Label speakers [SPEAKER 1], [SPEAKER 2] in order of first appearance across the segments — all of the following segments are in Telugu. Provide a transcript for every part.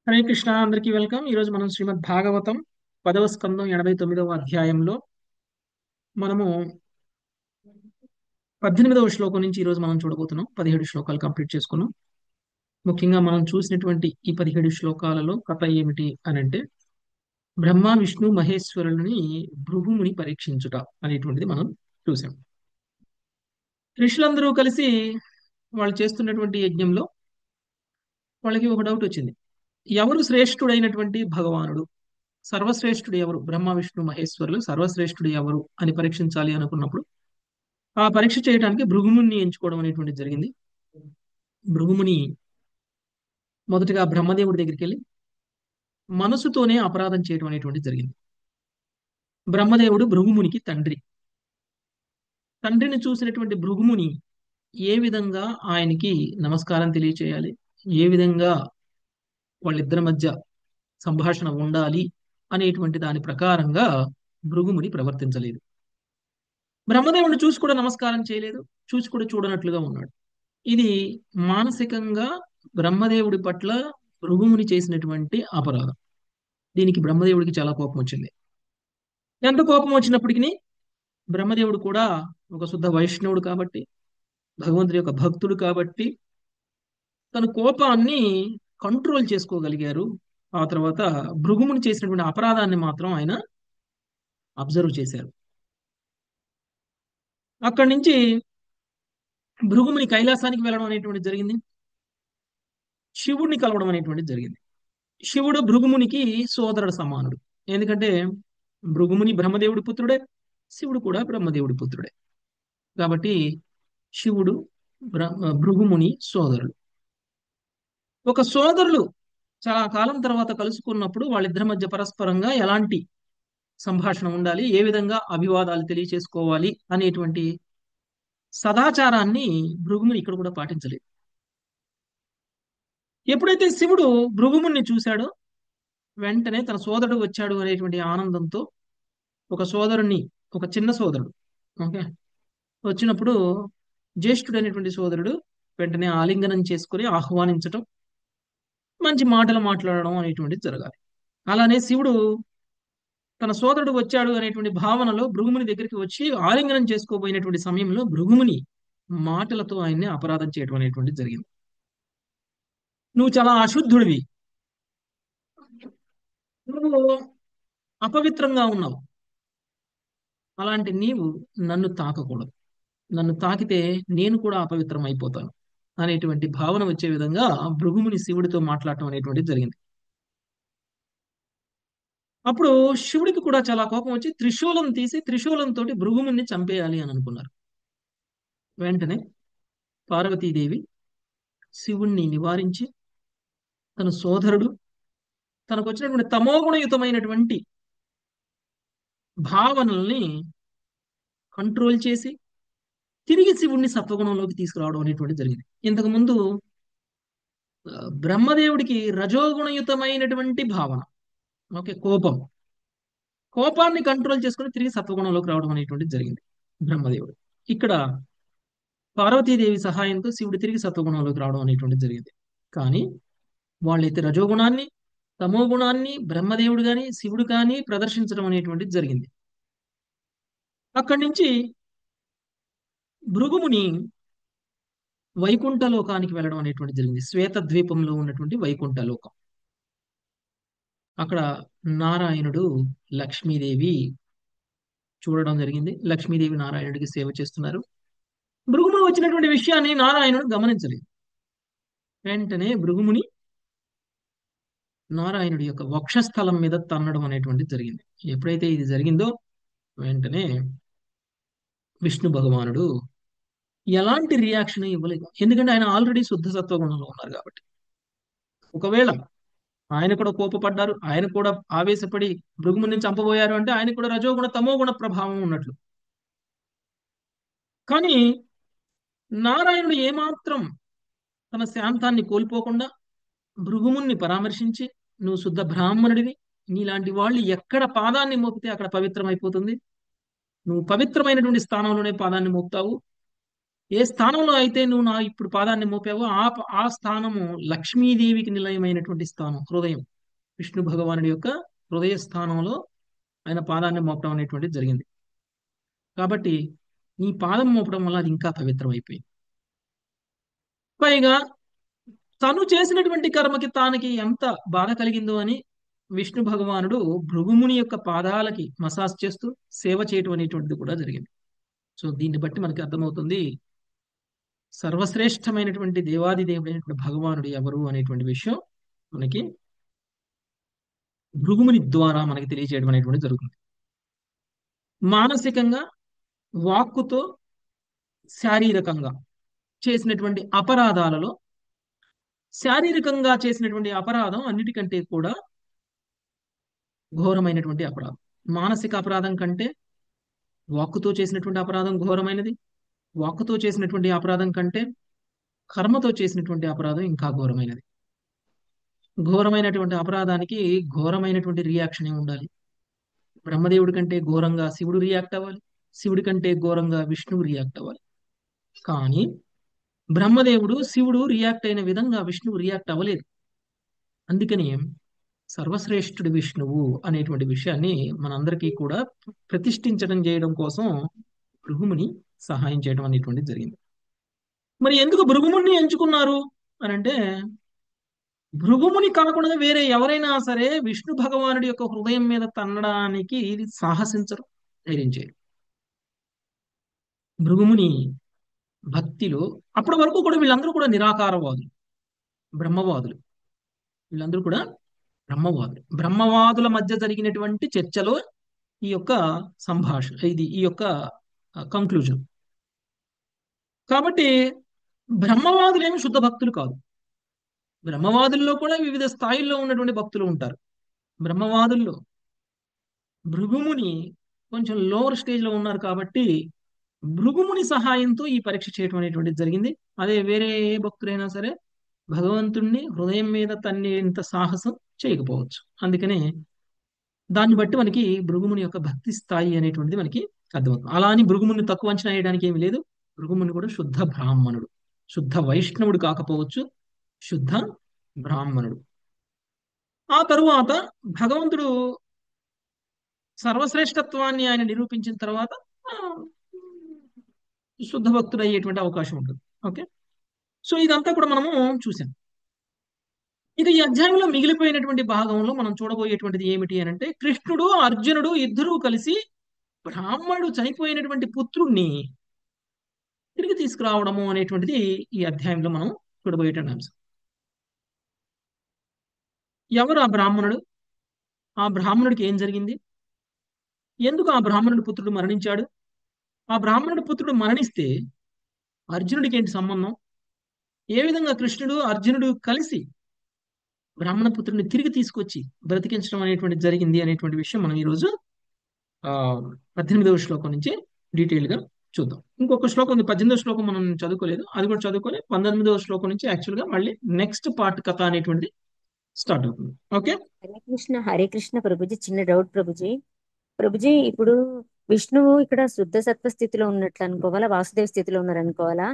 [SPEAKER 1] హరే కృష్ణ, అందరికీ వెల్కమ్. ఈ రోజు మనం శ్రీమద్ భాగవతం 10వ స్కందం 89వ అధ్యాయంలో మనము 18వ శ్లోకం నుంచి ఈ రోజు మనం చూడబోతున్నాం. 17 శ్లోకాలు కంప్లీట్ చేసుకున్నాం. ముఖ్యంగా మనం చూసినటువంటి ఈ 17 శ్లోకాలలో కథ ఏమిటి అని అంటే, బ్రహ్మ విష్ణు మహేశ్వరులని భృగుముని పరీక్షించుట అనేటువంటిది మనం చూసాం. ఋషులందరూ కలిసి వాళ్ళు చేస్తున్నటువంటి యజ్ఞంలో వాళ్ళకి ఒక డౌట్ వచ్చింది. ఎవరు శ్రేష్ఠుడైనటువంటి భగవానుడు, సర్వశ్రేష్ఠుడు ఎవరు, బ్రహ్మ విష్ణు మహేశ్వరులు సర్వశ్రేష్ఠుడు ఎవరు అని పరీక్షించాలి అనుకున్నప్పుడు ఆ పరీక్ష చేయడానికి భృగుముని ఎంచుకోవడం అనేటువంటిది జరిగింది. భృగుముని మొదటగా బ్రహ్మదేవుడి దగ్గరికి వెళ్ళి మనసుతోనే అపరాధం చేయడం అనేటువంటిది జరిగింది. బ్రహ్మదేవుడు భృగుమునికి తండ్రి. తండ్రిని చూసినటువంటి భృగుముని ఏ విధంగా ఆయనకి నమస్కారం తెలియచేయాలి, ఏ విధంగా వాళ్ళిద్దరి మధ్య సంభాషణ ఉండాలి అనేటువంటి దాని ప్రకారంగా భృగుముని ప్రవర్తించలేదు. బ్రహ్మదేవుడిని చూసి కూడా నమస్కారం చేయలేదు, చూసి కూడా చూడనట్లుగా ఉన్నాడు. ఇది మానసికంగా బ్రహ్మదేవుడి పట్ల భృగుముని చేసినటువంటి అపరాధం. దీనికి బ్రహ్మదేవుడికి చాలా కోపం వచ్చింది. ఎంత కోపం వచ్చినప్పటికీ బ్రహ్మదేవుడు కూడా ఒక శుద్ధ వైష్ణవుడు కాబట్టి, భగవంతుడి యొక్క భక్తుడు కాబట్టి తన కోపాన్ని కంట్రోల్ చేసుకోగలిగారు. ఆ తర్వాత భృగుముని చేసినటువంటి అపరాధాన్ని మాత్రం ఆయన అబ్జర్వ్ చేశారు. అక్కడి నుంచి భృగుముని కైలాసానికి వెళ్ళడం అనేటువంటి జరిగింది. శివుడిని కలవడం అనేటువంటిది జరిగింది. శివుడు భృగుమునికి సోదరుడు సమానుడు. ఎందుకంటే భృగుముని బ్రహ్మదేవుడి పుత్రుడే, శివుడు కూడా బ్రహ్మదేవుడి పుత్రుడే. కాబట్టి శివుడు భృగుముని సోదరుడు. ఒక సోదరులు చాలా కాలం తర్వాత కలుసుకున్నప్పుడు వాళ్ళిద్దరి మధ్య పరస్పరంగా ఎలాంటి సంభాషణ ఉండాలి, ఏ విధంగా అభివాదాలు తెలియచేసుకోవాలి అనేటువంటి సదాచారాన్ని భృగుముని ఇక్కడ కూడా పాటించలేదు. ఎప్పుడైతే శివుడు భృగుముని చూశాడో వెంటనే తన సోదరుడు వచ్చాడు అనేటువంటి ఆనందంతో ఒక సోదరుణ్ణి, ఒక చిన్న సోదరుడు ఓకే వచ్చినప్పుడు జ్యేష్ఠుడైనటువంటి సోదరుడు వెంటనే ఆలింగనం చేసుకుని ఆహ్వానించటం, మంచి మాటలు మాట్లాడడం అనేటువంటిది జరగాలి. అలానే శివుడు తన సోదరుడు వచ్చాడు అనేటువంటి భావనలో భృగుముని దగ్గరికి వచ్చి ఆలింగనం చేసుకోబోయినటువంటి సమయంలో భృగుముని మాటలతో ఆయన్ని అపరాధం చేయడం అనేటువంటిది జరిగింది. నువ్వు చాలా అశుద్ధుడివి, నువ్వు అపవిత్రంగా ఉన్నావు, అలాంటి నీవు నన్ను తాకకూడదు, నన్ను తాకితే నేను కూడా అపవిత్రం అయిపోతాను అనేటువంటి భావన వచ్చే విధంగా భృగుముని శివుడితో మాట్లాడటం అనేటువంటిది జరిగింది. అప్పుడు శివుడికి కూడా చాలా కోపం వచ్చి త్రిశూలం తీసి త్రిశూలంతో భృగుముని చంపేయాలి అని అనుకున్నారు. వెంటనే పార్వతీదేవి శివుణ్ణి నివారించి తన సోదరుడు తనకు వచ్చినటువంటి తమోగుణయుతమైనటువంటి భావనల్ని కంట్రోల్ చేసి తిరిగి శివుణ్ణి సత్వగుణంలోకి తీసుకురావడం అనేటువంటి జరిగింది. ఇంతకు ముందు బ్రహ్మదేవుడికి రజోగుణయుతమైనటువంటి భావన, ఓకే, కోపాన్ని కంట్రోల్ చేసుకుని తిరిగి సత్వగుణంలోకి రావడం అనేటువంటిది జరిగింది బ్రహ్మదేవుడు. ఇక్కడ పార్వతీదేవి సహాయంతో శివుడు తిరిగి సత్వగుణంలోకి రావడం అనేటువంటిది జరిగింది. కానీ వాళ్ళైతే రజోగుణాన్ని తమో గుణాన్ని బ్రహ్మదేవుడు కానీ శివుడు కానీ ప్రదర్శించడం అనేటువంటిది జరిగింది. అక్కడి నుంచి భృగుముని వైకుంఠ లోకానికి వెళ్ళడం అనేటువంటి జరిగింది. శ్వేత ద్వీపంలో ఉన్నటువంటి వైకుంఠ లోకం. అక్కడ నారాయణుడు లక్ష్మీదేవి చూడడం జరిగింది. లక్ష్మీదేవి నారాయణుడికి సేవ చేస్తున్నారు. భృగుముని వచ్చినటువంటి విషయాన్ని నారాయణుడు గమనించలేదు. వెంటనే భృగుముని నారాయణుడి యొక్క వక్షస్థలం మీద తన్నడం అనేటువంటిది జరిగింది. ఎప్పుడైతే ఇది జరిగిందో వెంటనే విష్ణు భగవానుడు ఎలాంటి రియాక్షన్ ఇవ్వలేదు. ఎందుకంటే ఆయన ఆల్రెడీ శుద్ధ సత్వగుణంలో ఉన్నారు కాబట్టి. ఒకవేళ ఆయన కూడా కోపపడ్డారు, ఆయన కూడా ఆవేశపడి భృగుముని చంపబోయారు అంటే ఆయన కూడా రజోగుణ తమోగుణ ప్రభావం ఉన్నట్లు. కానీ నారాయణుడు ఏమాత్రం తన శాంతాన్ని కోల్పోకుండా భృగుముని పరామర్శించి, నువ్వు శుద్ధ బ్రాహ్మణుడివి, నీలాంటి వాళ్ళు ఎక్కడ పాదాన్ని మోపితే అక్కడ పవిత్రమైపోతుంది, నువ్వు పవిత్రమైనటువంటి స్థానంలోనే పాదాన్ని మోపుతావు, ఏ స్థానంలో అయితే నువ్వు నా ఇప్పుడు పాదాన్ని మోపావో ఆ స్థానము లక్ష్మీదేవికి నిలయమైనటువంటి స్థానం, హృదయం. విష్ణు భగవానుడి యొక్క హృదయ స్థానంలో ఆయన పాదాన్ని మోపడం అనేటువంటిది జరిగింది. కాబట్టి నీ పాదం మోపడం వల్ల అది ఇంకా పవిత్రం అయిపోయింది. పైగా తను చేసినటువంటి కర్మకి తానికి ఎంత బాధ కలిగిందో అని విష్ణు భగవానుడు భృగుముని యొక్క పాదాలకి మసాజ్ చేస్తూ సేవ చేయటం అనేటువంటిది కూడా జరిగింది. సో దీన్ని బట్టి మనకి అర్థమవుతుంది సర్వశ్రేష్టమైనటువంటి దేవాది దేవుడైనటువంటి భగవానుడు ఎవరు అనేటువంటి విషయం మనకి భృగుముని ద్వారా మనకి తెలియజేయడం అనేటువంటి జరుగుతుంది. మానసికంగా, వాక్కుతో, శారీరకంగా చేసినటువంటి అపరాధాలలో శారీరకంగా చేసినటువంటి అపరాధం అన్నిటికంటే కూడా ఘోరమైనటువంటి అపరాధం. మానసిక అపరాధం కంటే వాక్కుతో చేసినటువంటి అపరాధం ఘోరమైనది. వాక్కుతో చేసినటువంటి అపరాధం కంటే కర్మతో చేసినటువంటి అపరాధం ఇంకా ఘోరమైనది. ఘోరమైనటువంటి అపరాధానికి ఘోరమైనటువంటి రియాక్షన్ ఉండాలి. బ్రహ్మదేవుడి కంటే ఘోరంగా శివుడు రియాక్ట్ అవ్వాలి. శివుడి కంటే ఘోరంగా విష్ణువు రియాక్ట్ అవ్వాలి. కానీ బ్రహ్మదేవుడు శివుడు రియాక్ట్ అయిన విధంగా విష్ణువు రియాక్ట్ అవ్వలేదు. అందుకని సర్వశ్రేష్ఠుడి విష్ణువు అనేటువంటి విషయాన్ని మనందరికీ కూడా ప్రతిష్ఠించడం చేయడం కోసం భృగుముని సహాయం చేయడం అనేటువంటిది జరిగింది. మరి ఎందుకు భృగుముని ఎంచుకున్నారు అని అంటే, భృగుముని కాకుండా వేరే ఎవరైనా సరే విష్ణు భగవానుడి యొక్క హృదయం మీద తన్నడానికి సాహసించరు, ధైర్యం చేయరు. భృగుముని భక్తిలో అప్పటి వరకు కూడా వీళ్ళందరూ కూడా నిరాకారవాదులు, బ్రహ్మవాదులు. వీళ్ళందరూ కూడా బ్రహ్మవాదులు. బ్రహ్మవాదుల మధ్య జరిగినటువంటి చర్చలో ఈ యొక్క సంభాషణ, ఈ యొక్క కంక్లూజన్. కాబట్టి బ్రహ్మవాదులేమి శుద్ధ భక్తులు కాదు. బ్రహ్మవాదుల్లో కూడా వివిధ స్థాయిల్లో ఉన్నటువంటి భక్తులు ఉంటారు. బ్రహ్మవాదుల్లో భృగుముని కొంచెం లోవర్ స్టేజ్ లో ఉన్నారు కాబట్టి భృగుముని సహాయంతో ఈ పరీక్ష చేయడం అనేటువంటిది జరిగింది. అదే వేరే ఏ భక్తులైనా సరే భగవంతుణ్ణి హృదయం మీద తన్నేంత సాహసం చేయకపోవచ్చు. అందుకనే దాన్ని బట్టి మనకి భృగుముని యొక్క భక్తి స్థాయి అనేటువంటిది మనకి అర్థమవుతుంది. అలా అని భృగుముని తక్కువ అంచనా వేయడానికి ఏమీ లేదు. భృగుముని కూడా శుద్ధ బ్రాహ్మణుడు, శుద్ధ వైష్ణవుడు కాకపోవచ్చు, శుద్ధ బ్రాహ్మణుడు. ఆ తరువాత భగవంతుడు సర్వశ్రేష్టత్వాన్ని ఆయన నిరూపించిన తర్వాత ఆ, శుద్ధ భక్తుడు అయ్యేటువంటి అవకాశం ఉంటుంది. ఓకే, సో ఇదంతా కూడా మనము చూసాం. ఇక ఈ అధ్యాయంలో మిగిలిపోయినటువంటి భాగంలో మనం చూడబోయేటువంటిది ఏమిటి అని అంటే, కృష్ణుడు అర్జునుడు ఇద్దరూ కలిసి బ్రాహ్మణుడు చనిపోయినటువంటి పుత్రుణ్ణి తిరిగి తీసుకురావడము అనేటువంటిది ఈ అధ్యాయంలో మనం చూడబోయేటువంటి అంశం. ఎవరు ఆ బ్రాహ్మణుడు? ఆ బ్రాహ్మణుడికి ఏం జరిగింది? ఎందుకు ఆ బ్రాహ్మణుడి పుత్రుడు మరణించాడు? ఆ బ్రాహ్మణుడి పుత్రుడు మరణిస్తే అర్జునుడికి ఏంటి సంబంధం? ఏ విధంగా కృష్ణుడు అర్జునుడు కలిసి బ్రాహ్మణ పుత్రుడిని తిరిగి తీసుకొచ్చి బ్రతికించడం అనేటువంటి జరిగింది అనేటువంటి విషయం మనం ఈరోజు ఆ 18వ శ్లోకం నుంచి డీటెయిల్ గా చూద్దాం. ఇంకొక శ్లోకం ఉంది, 18వ శ్లోకం మనం చదువుకోలేదు, అది కూడా చదువుకొని 19వ శ్లోకం నుంచి యాక్చువల్ గా మళ్ళీ నెక్స్ట్ పార్ట్ కథ అనేటువంటిది స్టార్ట్ అవుతుంది. ఓకే,
[SPEAKER 2] హరే కృష్ణ ప్రభుజీ. చిన్న డౌట్ ప్రభుజీ. ప్రభుజీ, ఇప్పుడు విష్ణువు ఇక్కడ శుద్ధ సత్వ స్థితిలో ఉన్నట్లు అనుకోవాలా, వాసుదేవ స్థితిలో ఉన్నారు అనుకోవాలా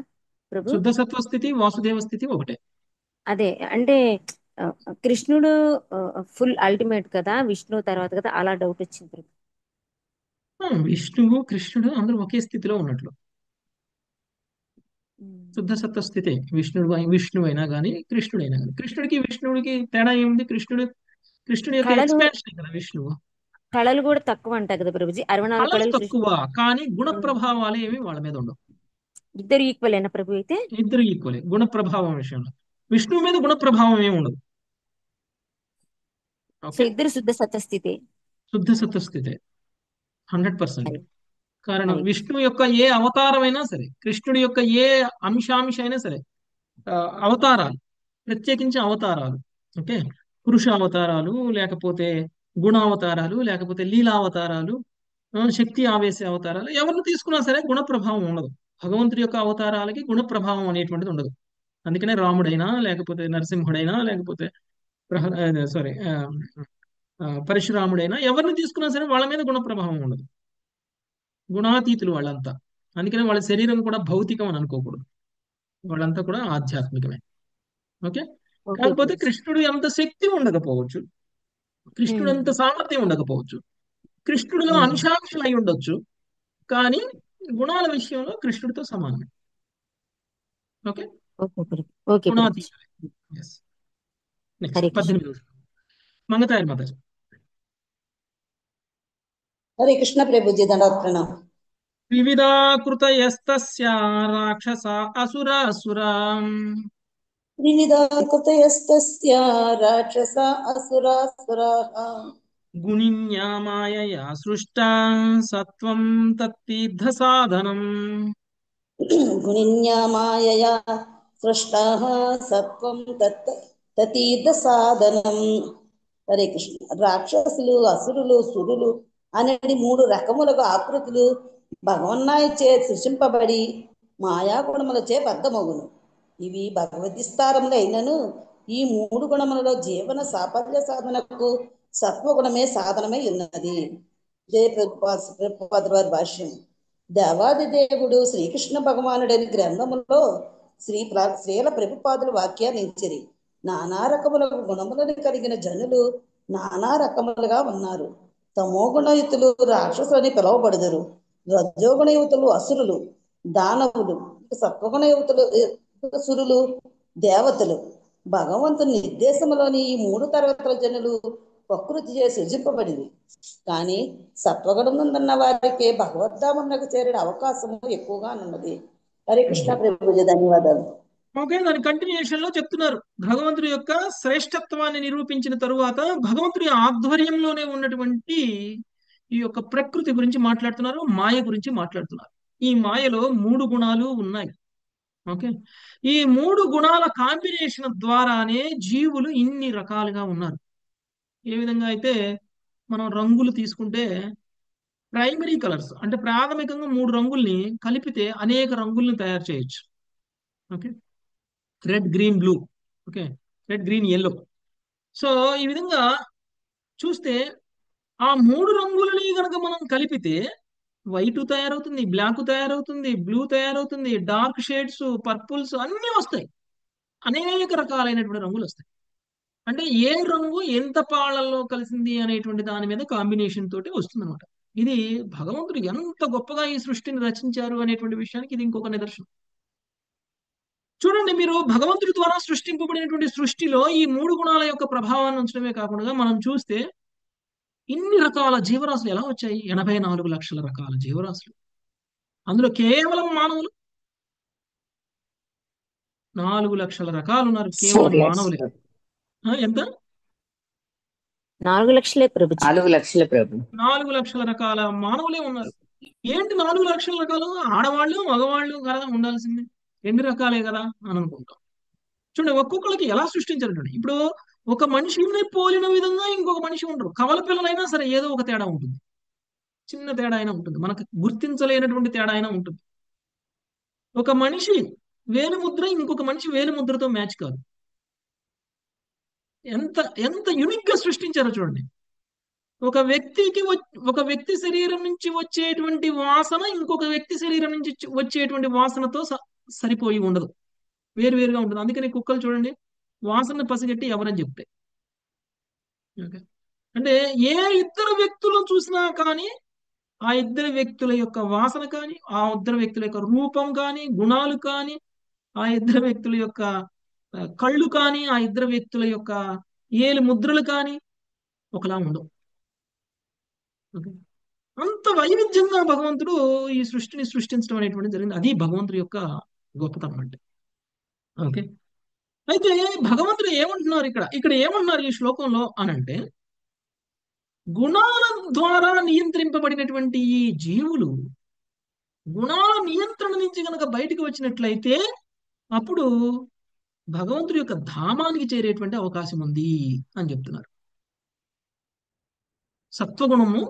[SPEAKER 2] ప్రభు?
[SPEAKER 1] శుద్ధ సత్వ స్థితి వాసుదేవ స్థితి ఒకటే.
[SPEAKER 2] అదే అంటే ఆ, కృష్ణుడు ఫుల్ అల్టిమేట్ కదా, విష్ణువు తర్వాత కదా, అలా డౌట్ వచ్చింది ప్రభు.
[SPEAKER 1] విష్ణువు కృష్ణుడు అందరూ ఒకే స్థితిలో ఉన్నట్లు.
[SPEAKER 2] ఉమ్.
[SPEAKER 1] శుద్ధ సత్వ స్థితే విష్ణువు అయినా కానీ కృష్ణుడైనా కానీ. కృష్ణుడికి విష్ణుడికి తేడా ఏముంది? కృష్ణుడి యొక్క
[SPEAKER 2] కళలు
[SPEAKER 1] ఎక్స్పాన్షన్ కదా విష్ణువు.
[SPEAKER 2] కళలు కూడా తక్కువ అంట కదా ప్రభుజీ, 64
[SPEAKER 1] కళలు
[SPEAKER 2] కళలు
[SPEAKER 1] తక్కువ,
[SPEAKER 2] కృష్ణుడు.
[SPEAKER 1] కానీ గుణ
[SPEAKER 2] ఉమ్.
[SPEAKER 1] ప్రభావాలు ఏమి వాళ్ళ మీద ఉండవు.
[SPEAKER 2] ఇద్దరు ఈక్వల్ అయినా ప్రభు అయితే?
[SPEAKER 1] ఇద్దరు ఈక్వలే గుణ ప్రభావం విషయంలో. విష్ణువు మీద గుణ ప్రభావం ఏమి ఉండదు.
[SPEAKER 2] సో
[SPEAKER 1] ఓకే,
[SPEAKER 2] ఇద్దరు శుద్ధ సత్వ స్థితి.
[SPEAKER 1] శుద్ధ సత్వ స్థితే 100%.
[SPEAKER 2] హరి
[SPEAKER 1] కారణం
[SPEAKER 2] హరే కృష్ణ.
[SPEAKER 1] విష్ణువు యొక్క ఏ అవతారమైనా సరే, కృష్ణుడి యొక్క ఏ అంశాంశ అయినా సరే, ఆ, అవతారాలు, ప్రత్యేకించి అవతారాలు. ఓకే, పురుష అవతారాలు, లేకపోతే గుణావతారాలు, లేకపోతే లీలావతారాలు, శక్తి ఆవేశ అవతారాలు, ఎవరిని తీసుకున్నా సరే గుణ ప్రభావం ఉండదు. భగవంతుడి యొక్క అవతారాలకి గుణ ప్రభావం అనేటువంటిది ఉండదు. అందుకనే రాముడైనా, లేకపోతే నరసింహుడైనా, లేకపోతే సారీ పరశురాముడైనా, ఎవరిని తీసుకున్నా సరే వాళ్ళ మీద గుణ ప్రభావం ఉండదు. గుణాతీతులు వాళ్ళంతా. అందుకని వాళ్ళ శరీరం కూడా భౌతికం అని అనుకోకూడదు. వాళ్ళంతా కూడా ఆధ్యాత్మికమే. ఓకే.
[SPEAKER 2] ఓకే
[SPEAKER 1] కాకపోతే
[SPEAKER 2] గురుజీ.
[SPEAKER 1] కృష్ణుడు ఎంత శక్తి ఉండకపోవచ్చు, కృష్ణుడు
[SPEAKER 2] ఉమ్,
[SPEAKER 1] ఎంత సామర్థ్యం ఉండకపోవచ్చు, కృష్ణుడిలో
[SPEAKER 2] ఉమ్,
[SPEAKER 1] అంశాంశాలు అయి ఉండొచ్చు, కానీ గుణాల విషయంలో కృష్ణుడితో సమానమే. ఓకే.
[SPEAKER 2] ఓకే గురు, okay Prabhuji.
[SPEAKER 1] గుణాతీతులే. Yes. Next
[SPEAKER 2] Hare Krishna.
[SPEAKER 1] 18 Mangathayar Mataji.
[SPEAKER 3] Hare Krishna Prabhuji, దండవత్ ప్రణామం.
[SPEAKER 1] వివిధాకృతయస్తస్య రాక్షస అసురాసురా
[SPEAKER 3] త్రివిధా కృతయస్తస్య రాక్షస అసురాసురాః
[SPEAKER 1] గుణిన్యా మాయయా సృష్టా సత్వం తత్తీర్థ సాధనం.
[SPEAKER 3] గుణిన్యా మాయయా సృష్టాః సత్వం తతీర్థ సాధనం. హరే కృష్ణ. రాక్షసులు, అసురులు, సురులు అనేది మూడు రకములకు ఆకృతులు భగవన్నాయచే సృష్టింపబడి మాయాగుణములచే బద్ధమగును. ఇవి భగవద్విస్తారములు అయినను ఈ మూడు గుణములలో జీవన సాఫల్య సాధనకు సత్వగుణమే సాధనమై ఉన్నది. ఇదే ప్రభుపాద వారి భాష్యం. దేవాది దేవుడు శ్రీకృష్ణ భగవానుడని గ్రంథములో శ్రీల ప్రభుపాదుల వాక్యాన్ని ఇచ్చిరి. నానా రకముల గుణములను కలిగిన జనులు నానా రకములుగా ఉన్నారు. తమోగుణయుతులు రాక్షసులని పిలువబడుదురు. రజోగుణయుతులు అసురులు, దానవులు. సత్వగుణయుతులు సురులు, దేవతలు. భగవంతుని నిర్దేశంలోని ఈ మూడు తరగతుల జనులు ప్రకృతి చేసి సృజింపబడింది. కానీ సత్వగుణమున్న వారికి భగవద్ధామకు చేరే అవకాశము ఎక్కువగా ఉన్నది. హరే కృష్ణ ప్రభుజీ, ధన్యవాదాలు.
[SPEAKER 1] ఓకే. దాని కంటిన్యూషన్ లో చెప్తున్నారు, భగవంతుడి యొక్క శ్రేష్టత్వాన్ని నిరూపించిన తరువాత భగవంతుడి ఆధ్వర్యంలోనే ఉన్నటువంటి ఈ యొక్క ప్రకృతి గురించి మాట్లాడుతున్నారు, మాయ గురించి మాట్లాడుతున్నారు. ఈ మాయలో మూడు గుణాలు ఉన్నాయి. ఓకే. ఈ మూడు గుణాల కాంబినేషన్ ద్వారానే జీవులు ఇన్ని రకాలుగా ఉన్నారు. ఏ విధంగా అయితే మనం రంగులు తీసుకుంటే ప్రైమరీ కలర్స్ అంటే ప్రాథమికంగా మూడు రంగుల్ని కలిపితే అనేక రంగుల్ని తయారు చేయొచ్చు. Okay. Red green blue. Okay. Red green yellow. So ఈ విధంగా చూస్తే ఆ మూడు రంగులని కనుక మనం కలిపితే వైట్ తయారవుతుంది, బ్లాక్ తయారవుతుంది, బ్లూ తయారవుతుంది, డార్క్ షేడ్స్, పర్పుల్స్ అన్నీ వస్తాయి. అనేక రకాలైనటువంటి రంగులు వస్తాయి. అంటే ఏ రంగు ఎంత పాళ్ళల్లో కలిసింది అనేటువంటి దాని మీద కాంబినేషన్ తోటి వస్తుంది అనమాట. ఇది భగవంతుడు ఎంత గొప్పగా ఈ సృష్టిని రచించారు అనేటువంటి విషయానికి ఇది ఇంకొక నిదర్శనం. చూడండి, మీరు భగవంతుడి ద్వారా సృష్టింపబడినటువంటి సృష్టిలో ఈ మూడు గుణాల యొక్క ప్రభావాన్ని ఉంచడమే కాకుండా మనం చూస్తే ఇన్ని రకాల జీవరాశులు ఎలా వచ్చాయి? 84 లక్షల రకాల జీవరాశులు. అందులో కేవలం మానవులు 4 లక్షల రకాలు ఉన్నారు, కేవలం
[SPEAKER 2] 4 lakhs
[SPEAKER 1] మానవులే.
[SPEAKER 2] ప్రభు.
[SPEAKER 1] ఎంత?
[SPEAKER 2] 4 లక్షలే ప్రభుజీ.
[SPEAKER 4] 4 లక్షల ప్రభు.
[SPEAKER 1] 4 లక్షల రకాల మానవులే ఉన్నారు. ఏంటి 4 లక్షల రకాలు? ఆడవాళ్ళు మగవాళ్ళు కదా ఉండాల్సింది, ఎన్ని రకాలే కదా అని అనుకుంటాం. చూడండి, ఒక్కొక్కరికి ఎలా సృష్టించారు చూడండి. ఇప్పుడు ఒక మనిషిని పోలిన విధంగా ఇంకొక మనిషి ఉండరు. కవల పిల్లలైనా సరే ఏదో ఒక తేడా ఉంటుంది, చిన్న తేడా అయినా ఉంటుంది, మనకు గుర్తించలేనటువంటి తేడా అయినా ఉంటుంది. ఒక మనిషి వేలిముద్ర ఇంకొక మనిషి వేలిముద్రతో మ్యాచ్ కాదు. ఎంత ఎంత యునిక్ గా సృష్టించారో చూడండి. ఒక వ్యక్తి శరీరం నుంచి వచ్చేటువంటి వాసన ఇంకొక వ్యక్తి శరీరం నుంచి వచ్చేటువంటి వాసనతో సరిపోయి ఉండదు, వేరువేరుగా ఉంటుంది. అందుకని కుక్కలు చూడండి, వాసన పసిగట్టి ఎవరని చెప్తాయి. ఓకే. అంటే ఏ ఇద్దరు వ్యక్తులను చూసినా కానీ ఆ ఇద్దరు వ్యక్తుల యొక్క వాసన కానీ, ఆ ఇద్దరు వ్యక్తుల యొక్క రూపం కానీ, గుణాలు కానీ, ఆ ఇద్దరు వ్యక్తుల యొక్క కళ్ళు కానీ, ఆ ఇద్దరు వ్యక్తుల యొక్క ఏలు ముద్రలు కానీ ఒకలా ఉండవు. ఓకే. అంత వైవిధ్యంగా భగవంతుడు ఈ సృష్టిని సృష్టించడం అనేటువంటి జరిగింది. అది భగవంతుడి యొక్క గొప్పతనం అంటే. ఓకే. అయితే భగవంతుడు ఏమంటున్నారు ఇక్కడ ఇక్కడ ఏమంటున్నారు ఈ శ్లోకంలో అనంటే, గుణాల ద్వారా నియంత్రింపబడినటువంటి ఈ జీవులు గుణాల నియంత్రణ నుంచి గనక బయటికి వచ్చినట్లయితే అప్పుడు భగవంతుడి యొక్క ధామానికి చేరేటువంటి అవకాశం ఉంది అని చెప్తున్నారు. సత్వగుణము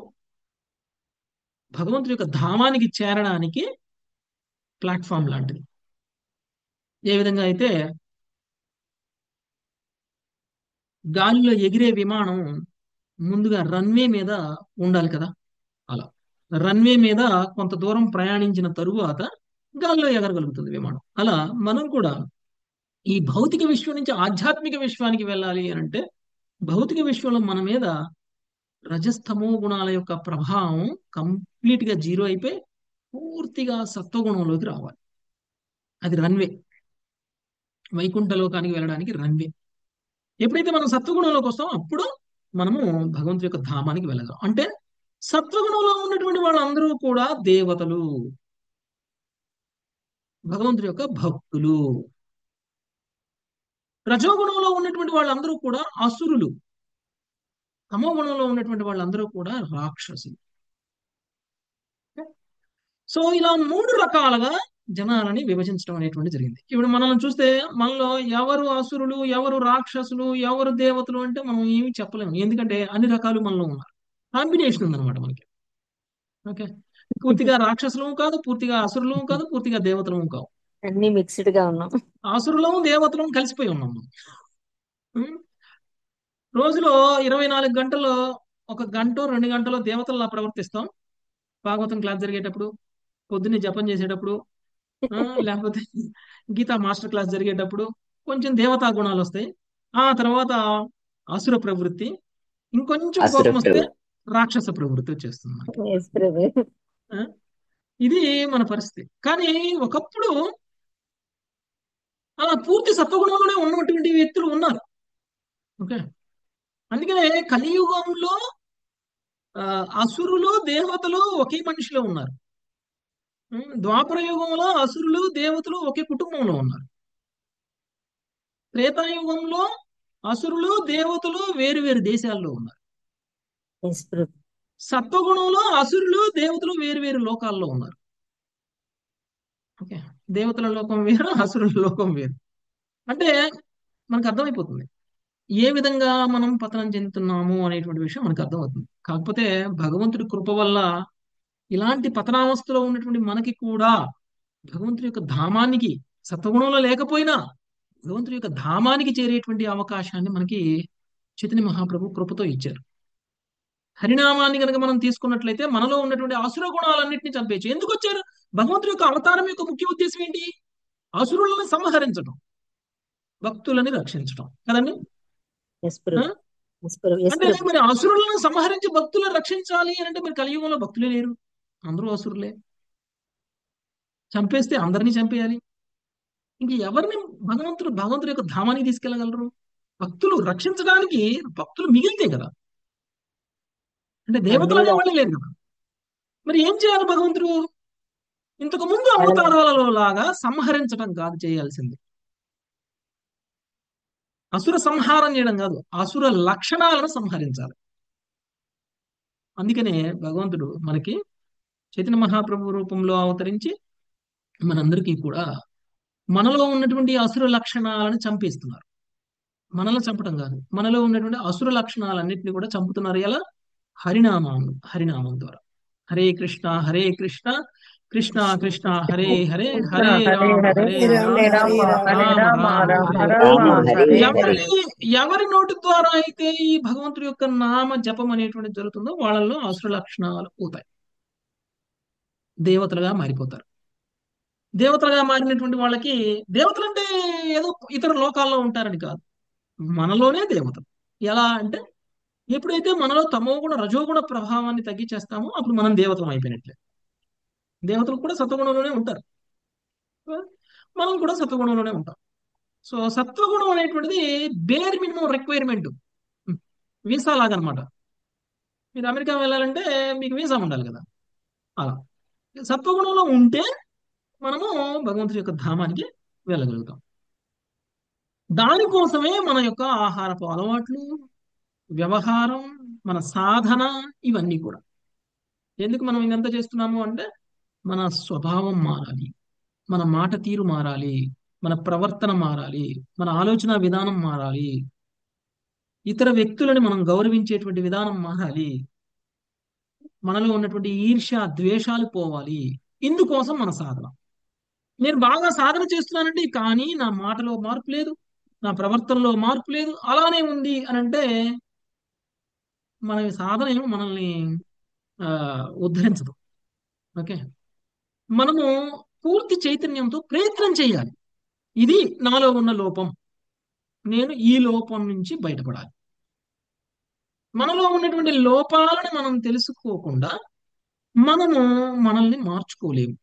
[SPEAKER 1] భగవంతుడి యొక్క ధామానికి చేరడానికి ప్లాట్ఫామ్ లాంటిది. ఏ విధంగా అయితే గాలిలో ఎగిరే విమానం ముందుగా రన్వే మీద ఉండాలి కదా, అలా రన్వే మీద కొంత దూరం ప్రయాణించిన తరువాత గాల్లో ఎగరగలుగుతుంది విమానం. అలా మనం కూడా ఈ భౌతిక విశ్వం నుంచి ఆధ్యాత్మిక విశ్వానికి వెళ్ళాలి అని అంటే భౌతిక విశ్వంలో మన మీద రజస్తమో గుణాల యొక్క ప్రభావం కంప్లీట్ గా జీరో అయిపోయి పూర్తిగా సత్వగుణంలోకి రావాలి. అది రన్వే. వైకుంఠ లోకానికి వెళ్ళడానికి రన్వే. ఎప్పుడైతే మనం సత్వగుణంలోకి వస్తామో అప్పుడు మనము భగవంతుడి యొక్క ధామానికి వెళ్ళగలం. అంటే సత్వగుణంలో ఉన్నటువంటి వాళ్ళందరూ కూడా దేవతలు, భగవంతుడి యొక్క భక్తులు. రజోగుణంలో ఉన్నటువంటి వాళ్ళందరూ కూడా అసురులు, తమో గుణంలో ఉన్నటువంటి వాళ్ళందరూ కూడా రాక్షసులు. సో ఇలా 3 రకాలుగా జనాలని విభజించడం అనేటువంటి జరిగింది. ఇప్పుడు మనల్ని చూస్తే మనలో ఎవరు అసురులు, ఎవరు రాక్షసులు, ఎవరు దేవతలు అంటే మనం ఏమి చెప్పలేము. ఎందుకంటే అన్ని రకాలు మనలో ఉన్నారు. కాంబినేషన్ ఉందన్నమాట మనకి. ఓకే, పూర్తిగా రాక్షసులము కాదు, పూర్తిగా అసురులము కాదు, పూర్తిగా దేవతలము కావు.
[SPEAKER 2] అన్ని మిక్స్డ్ గా ఉన్నాం.
[SPEAKER 1] అసురులము దేవతలము కలిసిపోయి ఉన్నాం మనం. ఉం? రోజులో 24 గంటల్లో 1 గంట 2 గంటలో దేవతల్లా ప్రవర్తిస్తాం. భాగవతం క్లాస్ జరిగేటప్పుడు, పొద్దున్నే జపం చేసేటప్పుడు, లేకపోతే గీతా మాస్టర్ క్లాస్ జరిగేటప్పుడు కొంచెం దేవతా గుణాలు వస్తాయి. ఆ తర్వాత అసుర ప్రవృత్తి, ఇంకొంచెం
[SPEAKER 2] అసుర
[SPEAKER 1] కోపం వస్తే
[SPEAKER 2] ప్రవృత్తి.
[SPEAKER 1] రాక్షస ప్రవృత్తి వచ్చేస్తుంది మనకి.
[SPEAKER 2] Yes, ప్రభు.
[SPEAKER 1] ఆ, ఇది మన పరిస్థితి. కానీ ఒకప్పుడు అలా పూర్తి సత్వగుణంలోనే ఉన్నటువంటి వ్యక్తులు ఉన్నారు. ఓకే, అందుకనే కలియుగంలో అసురులు దేవతలు ఒకే మనిషిలో ఉన్నారు. ద్వాపర యుగంలో అసురులు దేవతలు ఒకే కుటుంబంలో ఉన్నారు. త్రేతాయుగంలో అసురులు దేవతలు వేరు వేరు దేశాల్లో ఉన్నారు.
[SPEAKER 2] Yes, ప్రభు.
[SPEAKER 1] సత్వగుణంలో అసురులు దేవతలు వేరు వేరు లోకాల్లో ఉన్నారు. ఓకే, దేవతల లోకం వేరు, అసురుల లోకం వేరు. అంటే మనకు అర్థమైపోతుంది ఏ విధంగా మనం పతనం చెందుతున్నాము అనేటువంటి విషయం మనకు అర్థమవుతుంది. కాకపోతే భగవంతుడి కృప వల్ల ఇలాంటి పతనావస్థలో ఉన్నటువంటి మనకి కూడా భగవంతుడి యొక్క ధామానికి, సత్వగుణంలో లేకపోయినా భగవంతుడి యొక్క ధామానికి చేరేటువంటి అవకాశాన్ని మనకి చైతన్య మహాప్రభు కృపతో ఇచ్చారు. హరినామాన్ని కనుక మనం తీసుకున్నట్లయితే మనలో ఉన్నటువంటి అసుర గుణాలన్నింటినీ చంపేయచ్చు. ఎందుకు వచ్చారు? భగవంతుడి యొక్క అవతారం యొక్క ముఖ్య ఉద్దేశం ఏంటి? అసురులను సంహరించడం, భక్తులని రక్షించడం కదండి.
[SPEAKER 2] Yes, ప్రభు.
[SPEAKER 1] ఆ?
[SPEAKER 2] Yes, ప్రభు. Yes,
[SPEAKER 1] అంటే
[SPEAKER 2] ప్రభు.
[SPEAKER 1] మరి అసురులను సంహరించి భక్తులను రక్షించాలి అని అంటే మరి కలియుగంలో భక్తులే లేరు, అందరూ అసురులే. చంపేస్తే అందరినీ చంపేయాలి. ఇంక ఎవరిని భగవంతుడి యొక్క ధామానికి తీసుకెళ్ళగలరు? భక్తులు రక్షించడానికి భక్తులు మిగిలితే కదా. అంటే దేవతలు
[SPEAKER 2] అందులో
[SPEAKER 1] అనేవాళ్ళే లేరు కదా. మరి ఏం చేయాలి భగవంతుడు? ఇంతకు ముందు
[SPEAKER 2] వాళ్ళ
[SPEAKER 1] అవతారాలలో లాగా సంహరించడం కాదు చేయాల్సింది, అసుర సంహారం చేయడం కాదు, అసుర లక్షణాలను సంహరించాలి. అందుకనే భగవంతుడు మనకి చైతన్య మహాప్రభు రూపంలో అవతరించి మనందరికీ కూడా మనలో ఉన్నటువంటి అసుర లక్షణాలను చంపేస్తున్నారు. మనల్ని చంపడం కాదు, మనలో ఉన్నటువంటి అసుర లక్షణాలన్నింటినీ కూడా చంపుతున్నారు. ఎలా? హరినామం ద్వారా. హరే కృష్ణ కృష్ణ కృష్ణ హరే హరే, హరే రామ హరే రామ, రామ రామ హరే హరే. ఎవరి నోటి ద్వారా అయితే ఈ భగవంతుడి యొక్క నామ జపం అనేటువంటి జరుగుతుందో వాళ్ళల్లో అసుర లక్షణాలు పోతాయి, దేవతలుగా మారిపోతారు. దేవతలుగా మారినటువంటి వాళ్ళకి, దేవతలు అంటే ఏదో ఇతర లోకాల్లో ఉంటారని కాదు, మనలోనే దేవతలు. ఎలా అంటే ఎప్పుడైతే మనలో తమోగుణ రజోగుణ ప్రభావాన్ని తగ్గించేస్తామో అప్పుడు మనం దేవతలం అయిపోయినట్లే. దేవతలు కూడా సత్వగుణంలోనే ఉంటారు, మనం కూడా సత్వగుణంలోనే ఉంటాం. సో సత్వగుణం అనేటువంటిది బేర్ మినిమం రిక్వైర్మెంట్, వీసా లాగా అనమాట. మీరు అమెరికా వెళ్ళాలంటే మీకు వీసా ఉండాలి కదా. అలా సత్వగుణంలో ఉంటే మనము భగవంతుడి యొక్క ధామానికి వెళ్ళగలుగుతాం. దానికోసమే మన యొక్క ఆహారపు అలవాట్లు, వ్యవహారం, మన సాధన, ఇవన్నీ కూడా. ఎందుకు మనం ఇదంతా చేస్తున్నాము అంటే మన స్వభావం మారాలి, మన మాట తీరు మారాలి, మన ప్రవర్తన మారాలి, మన ఆలోచన విధానం మారాలి, ఇతర వ్యక్తులని మనం గౌరవించేటువంటి విధానం మారాలి, మనలో ఉన్నటువంటి ఈర్ష్య ద్వేషాలు పోవాలి. ఇందుకోసం మన సాధన. నేను బాగా సాధన చేస్తున్నానండి కానీ నా మాటలో మార్పు లేదు, నా ప్రవర్తనలో మార్పు లేదు, అలానే ఉంది అని అంటే మన సాధన ఏమో మనల్ని ఉద్ధరించదు. ఓకే, మనము పూర్తి చైతన్యంతో ప్రయత్నం చేయాలి. ఇది నాలో ఉన్న లోపం, నేను ఈ లోపం నుంచి బయటపడాలి. మనలో ఉన్నటువంటి లోపాలను మనం తెలుసుకోకుండా మనము మనల్ని మార్చుకోలేము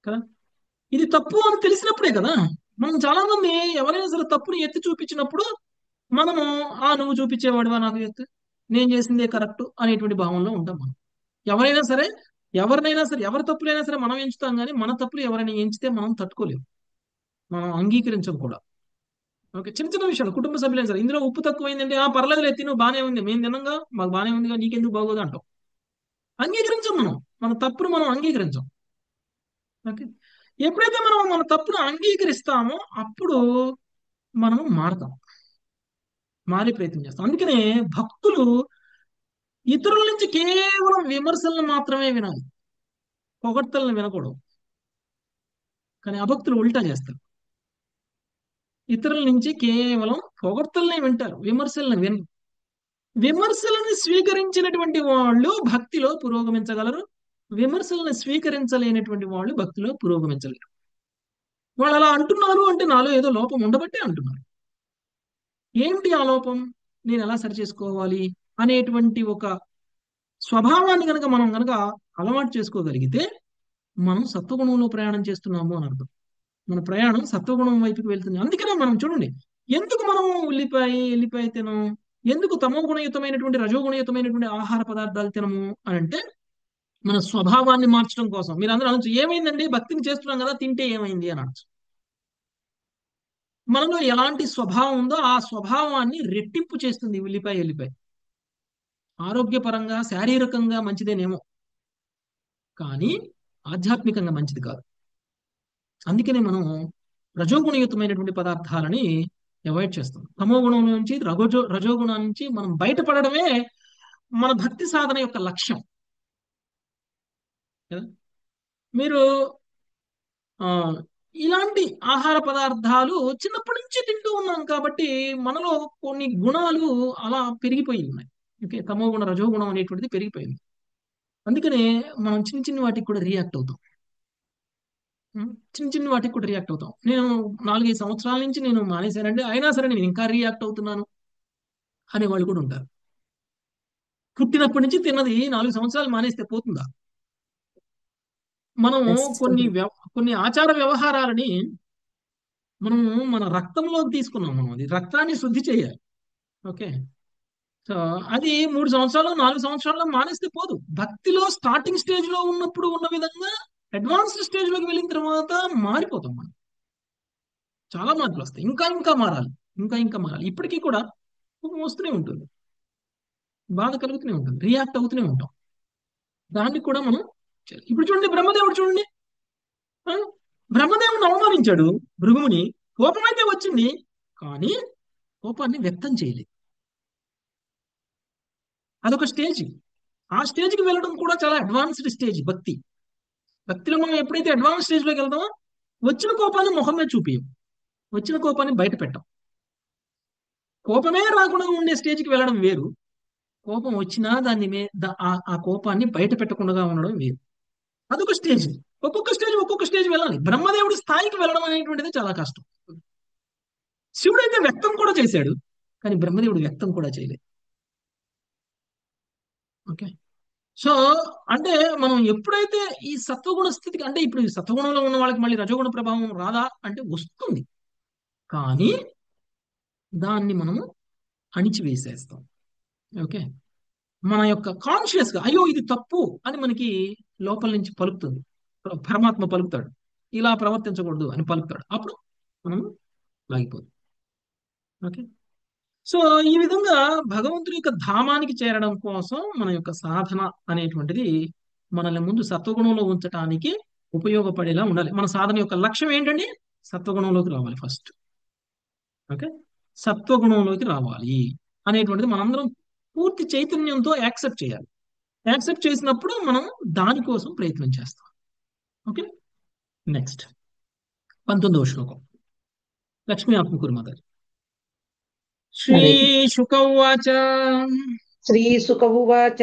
[SPEAKER 1] కదా. ఇది తప్పు అని తెలిసినప్పుడే కదా. మనం చాలా మంది ఎవరైనా సరే తప్పుని ఎత్తి చూపించినప్పుడు మనము, నువ్వు చూపించేవాడివా నాకు ఎత్తు, నేను చేసిందే కరెక్ట్ అనేటువంటి భావంలో ఉంటాం మనం. ఎవరైనా సరే, ఎవరినైనా సరే, ఎవరి తప్పులైనా సరే మనం ఎంచుతాం, కానీ మన తప్పులు ఎవరైనా ఎంచితే మనం తట్టుకోలేము, మనం అంగీకరించం కూడా. ఓకే, చిన్న చిన్న విషయాలు, కుటుంబ సభ్యులైనా సరే, ఇందులో ఉప్పు తక్కువైందంటే పర్లేదు ఎత్తి, నువ్వు బాగానే ఉంది, మేము తినంగా, మాకు బాగానే ఉందిగా, నీకెందుకు బాగోదు అంటాం. అంగీకరించం మనం, మన తప్పును మనం అంగీకరించం. ఓకే, ఎప్పుడైతే మనం మన తప్పును అంగీకరిస్తామో అప్పుడు మనం మారతాం, మారే ప్రయత్నం చేస్తాం. అందుకనే భక్తులు ఇతరుల నుంచి కేవలం విమర్శలను మాత్రమే వినాలి, పొగడ్తలను వినకూడదు. కానీ అభక్తులు ఉల్టా చేస్తారు, ఇతరుల నుంచి కేవలం పొగడ్తలనే వింటారు, విమర్శలను వినరు. విమర్శలను స్వీకరించినటువంటి వాళ్ళు భక్తిలో పురోగమించగలరు, విమర్శలను స్వీకరించలేనటువంటి వాళ్ళు భక్తిలో పురోగమించలేరు. వాళ్ళు అలా అంటున్నారు అంటే నాలో ఏదో లోపం ఉండబట్టే అంటున్నారు. ఏమిటి ఆ లోపం, నేను ఎలా సరి చేసుకోవాలి అనేటువంటి ఒక స్వభావాన్ని కనుక మనం కనుక అలవాటు చేసుకోగలిగితే మనం సత్వగుణంలో ప్రయాణం చేస్తున్నాము అని అర్థం. మన ప్రయాణం సత్వగుణం వైపుకి వెళ్తుంది. అందుకనే మనం చూడండి, ఎందుకు మనం ఎల్లిపాయ తినము, ఎందుకు తమో గుణయుతమైనటువంటి రజోగుణయుతమైనటువంటి ఆహార పదార్థాలు తినము అని అంటే, మన స్వభావాన్ని మార్చడం కోసం. మీరు అందరూ అనొచ్చు, ఏమైందండి భక్తిని చేస్తున్నాం కదా తింటే ఏమైంది అని అనొచ్చు. మనలో ఎలాంటి స్వభావం ఉందో ఆ స్వభావాన్ని రెట్టింపు చేస్తుంది ఎల్లిపాయ. ఆరోగ్యపరంగా శారీరకంగా మంచిదేనేమో, కానీ ఆధ్యాత్మికంగా మంచిది కాదు. అందుకనే మనం రజోగుణయుతమైనటువంటి పదార్థాలని అవాయిడ్ చేస్తాం. తమో గుణం నుంచి రజోగుణం నుంచి మనం బయటపడడమే మన భక్తి సాధన యొక్క లక్ష్యం కదా. మీరు ఆ ఇలాంటి ఆహార పదార్థాలు చిన్నప్పటి నుంచి తింటూ ఉన్నాం కాబట్టి మనలో కొన్ని గుణాలు అలా పెరిగిపోయి ఉన్నాయి. ఓకే, తమో గుణ రజోగుణం అనేటువంటిది పెరిగిపోయింది. అందుకనే మనం చిన్న చిన్న వాటికి కూడా రియాక్ట్ అవుతాం. చిన్న చిన్న వాటికి కూడా రియాక్ట్ అవుతాం. నేను 4-5 సంవత్సరాల నుంచి నేను మానేశానండి, అయినా సరే నేను ఇంకా రియాక్ట్ అవుతున్నాను అనే వాళ్ళు కూడా ఉంటారు. పుట్టినప్పటి నుంచి తిన్నది 4 సంవత్సరాలు మానేస్తే పోతుందా? మనము కొన్ని ఆచార వ్యవహారాలని మనము మన రక్తంలోకి తీసుకున్నాం. మనం అది రక్తాన్ని శుద్ధి చేయాలి. ఓకే, సో అది 3 సంవత్సరాలు 4 సంవత్సరాల్లో మానేస్తే పోదు. భక్తిలో స్టార్టింగ్ స్టేజ్ లో ఉన్నప్పుడు ఉన్న విధంగా అడ్వాన్స్డ్ స్టేజ్ లోకి వెళ్ళిన తర్వాత మారిపోతాం మనం. చాలా మార్పులు వస్తాయి, ఇంకా ఇంకా మారాలి, ఇంకా ఇంకా మారాలి. ఇప్పటికీ కూడా కోపం వస్తూనే ఉంటుంది, బాధ కలుగుతూనే ఉంటుంది, రియాక్ట్ అవుతూనే ఉంటాం. దాన్ని కూడా మనం చేయాలి. ఇప్పుడు చూడండి, బ్రహ్మదేవుడు చూడండి, ఆ, బ్రహ్మదేవుడిని అవమానించాడు భృగుముని, కోపమైతే వచ్చింది, కానీ కోపాన్ని వ్యక్తం చేయలేదు. అదొక స్టేజ్. ఆ స్టేజ్కి వెళ్ళడం కూడా చాలా అడ్వాన్స్డ్ స్టేజ్ భక్తి. భక్తిలో మనం ఎప్పుడైతే అడ్వాన్స్ స్టేజ్లోకి వెళ్తామో వచ్చిన కోపాన్ని ముఖం మీద చూపియం, వచ్చిన కోపాన్ని బయట పెట్టాం. కోపమే రాకుండా ఉండే స్టేజ్కి వెళ్ళడం వేరు, కోపం వచ్చినా ఆ కోపాన్ని బయట పెట్టకుండా ఉండడం వేరు. అదొక స్టేజ్. ఒక్కొక్క స్టేజ్ వెళ్ళాలి. బ్రహ్మదేవుడి స్థాయికి వెళ్ళడం అనేటువంటిది చాలా కష్టం. శివుడు అయితే వ్యక్తం కూడా చేశాడు, కానీ బ్రహ్మదేవుడు వ్యక్తం కూడా చేయలేదు. ఓకే, సో అంటే మనం ఎప్పుడైతే ఈ సత్వగుణ స్థితికి, అంటే ఇప్పుడు ఈ సత్వగుణంలో ఉన్న వాళ్ళకి మళ్ళీ రజోగుణ ప్రభావం రాదా అంటే వస్తుంది, కానీ దాన్ని మనము అణిచివేసేస్తాం. ఓకే, మన యొక్క కాన్షియస్ గా అయ్యో ఇది తప్పు అని మనకి లోపల నుంచి పలుకుతుంది, పరమాత్మ పలుకుతాడు, ఇలా ప్రవర్తించకూడదు అని పలుకుతాడు, అప్పుడు మనం లాగిపోతుంది. ఓకే, సో ఈ విధంగా భగవంతుడి యొక్క ధామానికి చేరడం కోసం మన యొక్క సాధన అనేటువంటిది మనల్ని ముందు సత్వగుణంలో ఉంచడానికి ఉపయోగపడేలా ఉండాలి. మన సాధన యొక్క లక్ష్యం ఏంటండి? సత్వగుణంలోకి రావాలి ఫస్ట్. ఓకే, సత్వగుణంలోకి రావాలి అనేటువంటిది మనందరం పూర్తి చైతన్యంతో యాక్సెప్ట్ చేయాలి. యాక్సెప్ట్ చేసినప్పుడు మనం దానికోసం ప్రయత్నం చేస్తాం. ఓకే, నెక్స్ట్ 19వ శ్లోకం, లక్ష్మీ ఆత్మకూరు శ్రీ
[SPEAKER 4] హరే
[SPEAKER 1] శుక ఉవాచ
[SPEAKER 4] శ్రీశుక ఉవాచ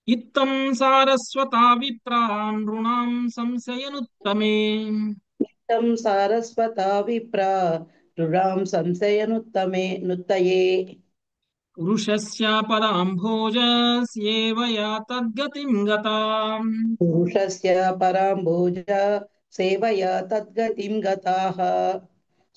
[SPEAKER 1] ఇత్తం సారస్వతా విప్రాన్ నృణాం సంశయనుత్తమే.
[SPEAKER 3] తం సారస్వతా విప్రా రుడాం సంశయనుత్తమే నుత్తయే.
[SPEAKER 1] పురుషస్య పరాంభోజస్యేవ యా తద్గతిం గతాం.
[SPEAKER 3] పురుషస్య పరాంభోజ సేవయా తద్గతిం గతాః.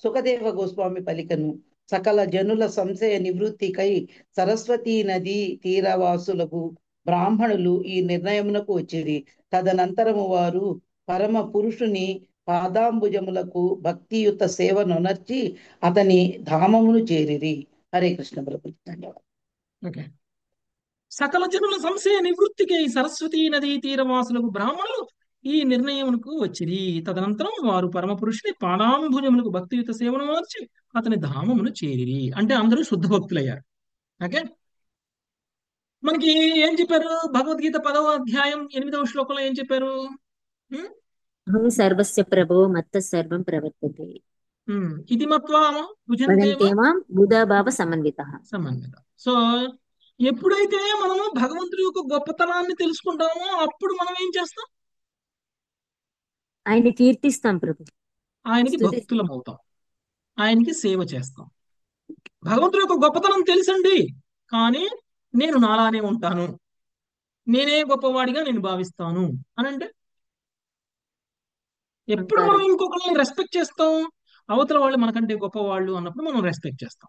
[SPEAKER 3] సుఖదేవ గోస్వామి పలికను, సకల జనుల సంశయ నివృత్తికై సరస్వతీ నది తీరవాసులకు బ్రాహ్మణులు ఈ నిర్ణయమునకు వచ్చిరి. తదనంతరము వారు పరమ పురుషుని పాదాంబుజములకు భక్తియుత సేవనొనర్చి అతని ధామమును చేరిరి. హరే కృష్ణ ప్రభు. ధన్యవాదాలు.
[SPEAKER 1] ఓకే. సకల జనుల సంశయ నివృత్తికై సరస్వతీ నదీ తీరవాసులకు బ్రాహ్మణులు ఈ నిర్ణయమునకు వచ్చిరి. తదనంతరం వారు పరమపురుషుని పాదాంభుజములకు భక్తియుత సేవను మార్చి అతని ధామమును చేరిరి. అంటే అందరూ శుద్ధ భక్తులయ్యారు. ఓకే. మనకి ఏం చెప్పారు? భగవద్గీత 10వ అధ్యాయం 8వ శ్లోకంలో ఏం చెప్పారు? ఉం?
[SPEAKER 2] అహం సర్వస్య ప్రభో మత్త సర్వం ప్రవర్తతే
[SPEAKER 1] ఇది మత్వా భుజంతేమ
[SPEAKER 2] వదంతేమాం బుధాభావ సమన్విత.
[SPEAKER 1] సమన్విత. సో ఎప్పుడైతే మనము భగవంతుడి యొక్క గొప్పతనాన్ని తెలుసుకుంటామో అప్పుడు మనం ఏం చేస్తాం?
[SPEAKER 2] ఆయన్ని కీర్తిస్తాం ప్రభు,
[SPEAKER 1] ఆయనకి
[SPEAKER 2] స్తుతిస్తాం.
[SPEAKER 1] భక్తులం అవుతాం, ఆయనకి సేవ చేస్తాం. భగవంతుడి యొక్క గొప్పతనం తెలుసండి, కానీ నేను నాలానే ఉంటాను, నేనే గొప్పవాడిగా నేను భావిస్తాను అని అంటే ఎప్పుడు మనం
[SPEAKER 2] అంటారు.
[SPEAKER 1] ఇంకొకరిని రెస్పెక్ట్ చేస్తాం? అవతల వాళ్ళు మనకంటే గొప్పవాళ్ళు అన్నప్పుడు మనం రెస్పెక్ట్ చేస్తాం.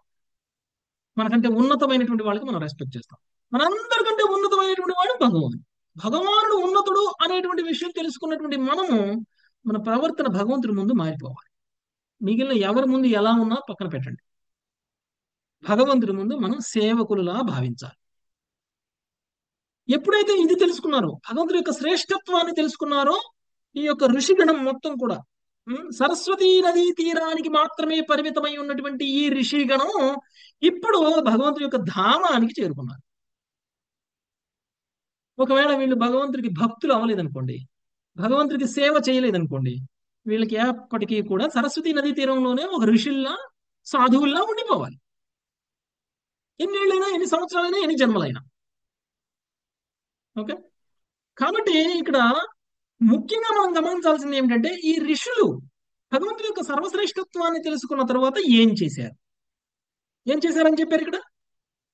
[SPEAKER 1] మనకంటే ఉన్నతమైనటువంటి వాళ్ళకి మనం రెస్పెక్ట్ చేస్తాం. మనందరికంటే ఉన్నతమైనటువంటి వాడు భగవానుడు. భగవానుడు ఉన్నతుడు అనేటువంటి విషయం తెలుసుకున్నటువంటి మనము మన ప్రవర్తన భగవంతుడి ముందు మారిపోవాలి. మిగిలిన ఎవరి ముందు ఎలా ఉన్నా పక్కన పెట్టండి. భగవంతుడి ముందు మనం సేవకులులా భావించాలి. ఎప్పుడైతే ఇది తెలుసుకున్నారో, భగవంతుడి యొక్క శ్రేష్టత్వాన్ని తెలుసుకున్నారో, ఈ యొక్క ఋషిగణం మొత్తం కూడా సరస్వతీ నదీ తీరానికి మాత్రమే పరిమితమై ఉన్నటువంటి ఈ ఋషిగణం ఇప్పుడు భగవంతుడి యొక్క ధామానికి చేరుకున్నారు. ఒకవేళ వీళ్ళు భగవంతుడికి భక్తులు అవ్వలేదనుకోండి, భగవంతుడికి సేవ చేయలేదనుకోండి, వీళ్ళకి ఎప్పటికీ కూడా సరస్వతీ నదీ తీరంలోనే ఒక ఋషుల్లా సాధువుల్లా ఉండిపోవాలి. ఎన్నేళ్ళైనా, ఎన్ని సంవత్సరాలైనా, ఎన్ని జన్మలైనా. ఓకే. కాబట్టి ఇక్కడ ముఖ్యంగా మనం గమనించాల్సింది ఏమిటంటే, ఈ ఋషులు భగవంతుడి యొక్క సర్వశ్రేష్ఠత్వాన్ని తెలుసుకున్న తర్వాత ఏం చేశారు? ఏం చేశారని చెప్పారు ఇక్కడ?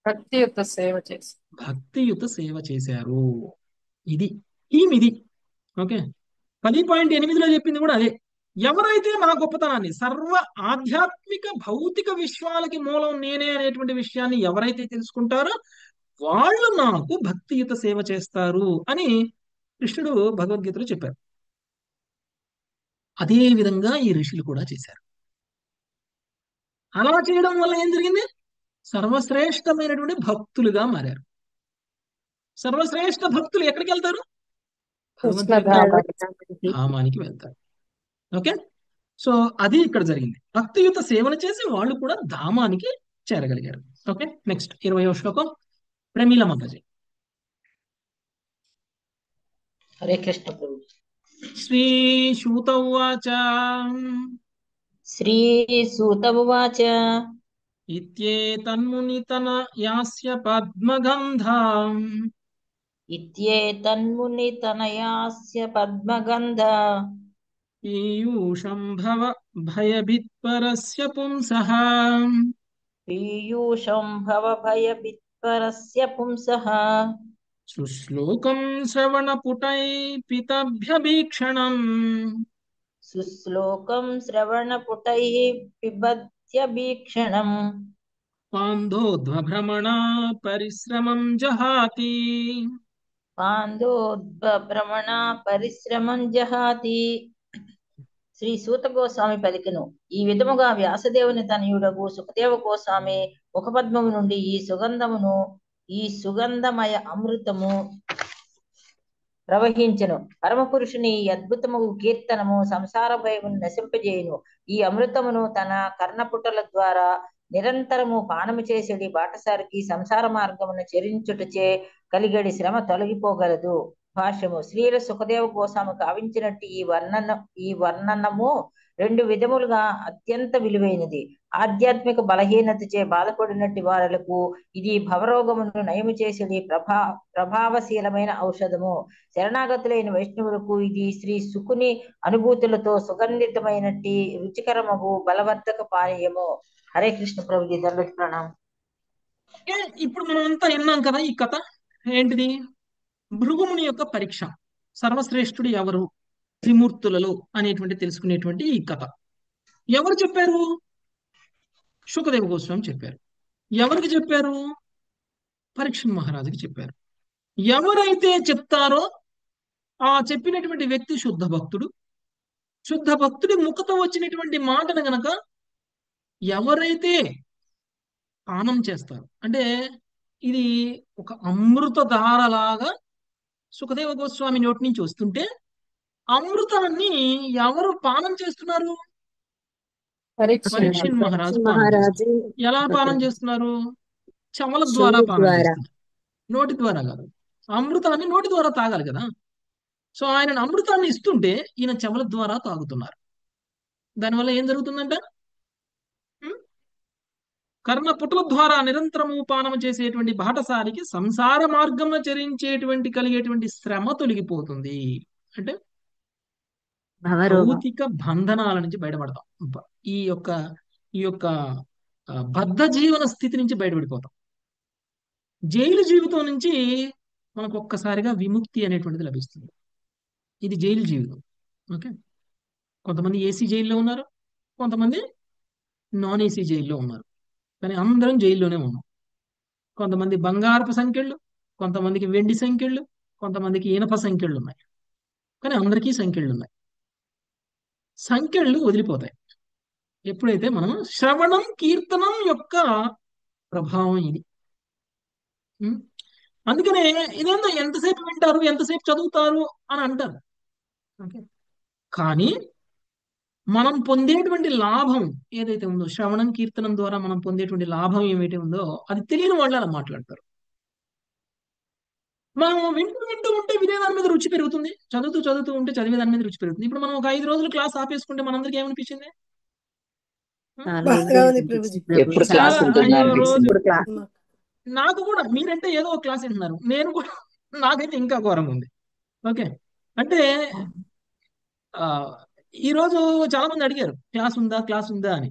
[SPEAKER 4] భక్తియుత సేవ చేసి
[SPEAKER 1] భక్తియుత సేవ చేశారు. ఇది ఇది ఓకే. 10.8లో చెప్పింది కూడా అదే. ఎవరైతే నా గొప్పతనాన్ని, సర్వ ఆధ్యాత్మిక భౌతిక విశ్వాలకి మూలం నేనే అనేటువంటి విషయాన్ని ఎవరైతే తెలుసుకుంటారో వాళ్ళు నాకు భక్తియుత సేవ చేస్తారు అని కృష్ణుడు భగవద్గీతలో చెప్పారు. అదే విధంగా ఈ ఋషులు కూడా చేశారు. అలా చేయడం వల్ల ఏం జరిగింది? సర్వశ్రేష్టమైనటువంటి భక్తులుగా మారారు. సర్వశ్రేష్ఠ భక్తులు ఎక్కడికి వెళ్తారు? భగవంతుడి యొక్క
[SPEAKER 4] కృష్ణధామానికి
[SPEAKER 1] ధామానికి వెళ్తారు. ఓకే. సో అది ఇక్కడ జరిగింది. భక్తియుత సేవలు చేసి వాళ్ళు కూడా ధామానికి చేరగలిగారు. ఓకే. నెక్స్ట్ 20వ శ్లోకం ప్రమీల మాతాజీ.
[SPEAKER 3] హరే కృష్ణ ప్రభు.
[SPEAKER 1] శ్రీ శూత ఉవాచ
[SPEAKER 5] శ్రీ సూత ఉవాచ
[SPEAKER 1] ఇత్యేతన్మునితన యాస్య పద్మగంధాం
[SPEAKER 5] ఇత్యేతన్మునితనయాస్య పద్మగంధ
[SPEAKER 1] పీయూషం భవ భయభిత్పరస్య పుంసః
[SPEAKER 5] పీయూషం భవ భయభిత్పరస్య పుంసః
[SPEAKER 1] శుశ్లోకం శ్రవణపుటై పితభ్యభీక్షణం
[SPEAKER 5] సుశ్లోకం శ్రవణపుటైః పిబధ్యభీక్షణం
[SPEAKER 1] పాంధోధ్వభ్రమణా పరిశ్రమం జహాతి.
[SPEAKER 5] పాందోద్భ్రమణ పరిశ్రమం జహాతి. శ్రీ సూత గోస్వామి పలికెను, ఈ విధముగా వ్యాసదేవుని తనయుడగు సుఖదేవ గోస్వామి ముఖపద్మము నుండి ఈ సుగంధమయ అమృతము ప్రవహించెను. పరమపురుషుని ఈ అద్భుతము కీర్తనము సంసార భయమును నశింపజేయును. ఈ అమృతమును తన కర్ణపుటల ద్వారా నిరంతరము పానము చేసేది బాటసారికి సంసార మార్గమును చెరించుటచే కలిగడి శ్రమ తొలగిపోగలదు. భాష్యము. శ్రీల సుఖదేవ గోస్వామి కావించినట్టు ఈ వర్ణనము రెండు విధములుగా అత్యంత విలువైనది. ఆధ్యాత్మిక బలహీనతచే బాధపడినట్టి వారలకు ఇది భవరోగమును నయము చేసేది ప్రభావశీలమైన ఔషధము. శరణాగతులైన వైష్ణవులకు ఇది శ్రీ సుకుని అనుభూతులతో సుగంధితమైనట్టి రుచికరమగు బలవర్ధక పానీయము. హరే కృష్ణ ప్రభుజీ, దండోత్ ప్రణామం.
[SPEAKER 1] ఇప్పుడు మనం అంతా విన్నాం కదా ఈ కథ ఏంటిది? భృగుముని యొక్క పరీక్ష, సర్వశ్రేష్ఠుడు ఎవరు త్రిమూర్తులలో అనేటువంటి తెలుసుకునేటువంటి ఈ కథ ఎవరు చెప్పారు? శుకదేవ గోస్వామి చెప్పారు. ఎవరికి చెప్పారు? పరీక్ష మహారాజుకి చెప్పారు. ఎవరైతే చెప్తారో ఆ చెప్పినటువంటి వ్యక్తి శుద్ధ భక్తుడు. శుద్ధ భక్తుడి ముఖతో వచ్చినటువంటి మాటను గనక ఎవరైతే పానం చేస్తారు, అంటే ఇది ఒక అమృత ధారలాగా సుఖదేవ గోస్వామి నోటి నుంచి వస్తుంటే అమృతాన్ని ఎవరు పానం చేస్తున్నారు? పరీక్ష మహారాజు పానం చేస్తున్నారు. ఎలా పానం చేస్తున్నారు? చెమల ద్వారా పానం చేస్తున్నారు, నోటి ద్వారా కాదు. అమృతాన్ని నోటి ద్వారా తాగాలి కదా. సో ఆయన అమృతాన్ని ఇస్తుంటే ఈయన చెమల ద్వారా తాగుతున్నారు. దానివల్ల ఏం జరుగుతుందంట? కర్ణ పుటల ద్వారా నిరంతరము పానము చేసేటువంటి బాటసారికి సంసార మార్గంలో చరించేటువంటి కలిగేటువంటి శ్రమ తొలగిపోతుంది. అంటే భౌతిక బంధనాల నుంచి బయటపడతాం. ఈ యొక్క బద్ధ జీవన స్థితి నుంచి బయటపడిపోతాం. జైలు జీవితం నుంచి మనకు ఒక్కసారిగా విముక్తి అనేటువంటిది లభిస్తుంది. ఇది జైలు జీవితం. ఓకే, కొంతమంది ఏసీ జైల్లో ఉన్నారు, కొంతమంది నాన్ ఏసీ జైల్లో ఉన్నారు, కానీ అందరం జైల్లోనే ఉన్నాం. కొంతమంది బంగారపు సంఖ్యలు, కొంతమందికి వెండి సంఖ్యలు, కొంతమందికి ఇనప సంఖ్యలు ఉన్నాయి, కానీ అందరికీ సంఖ్యలు ఉన్నాయి. సంఖ్యలు వదిలిపోతాయి ఎప్పుడైతే మనం శ్రవణం కీర్తనం యొక్క ప్రభావం ఇది. అందుకనే ఇదేందో ఎంతసేపు వింటారు, ఎంతసేపు చదువుతారు అని అంటారు. ఓకే, కానీ మనం పొందేటువంటి లాభం ఏదైతే ఉందో, శ్రవణం కీర్తనం ద్వారా మనం పొందేటువంటి లాభం ఏమైతే ఉందో అది తెలియని వాళ్ళు అలా మాట్లాడతారు. మనం వింటూ వింటూ ఉంటే వినేదాని మీద రుచి పెరుగుతుంది, చదువుతూ చదువుతూ ఉంటే చదివేదాని మీద రుచి పెరుగుతుంది. ఇప్పుడు మనం ఒక 5 రోజులు క్లాస్ ఆపేసుకుంటే మనందరికి ఏమనిపించింది? నాకు కూడా మీరంటే ఏదో ఒక క్లాస్ వింటున్నారు, నేను కూడా నాకైతే ఇంకా ఘోరంగా ఉంది. ఓకే, అంటే ఈ రోజు చాలా మంది అడిగారు క్లాస్ ఉందా అని.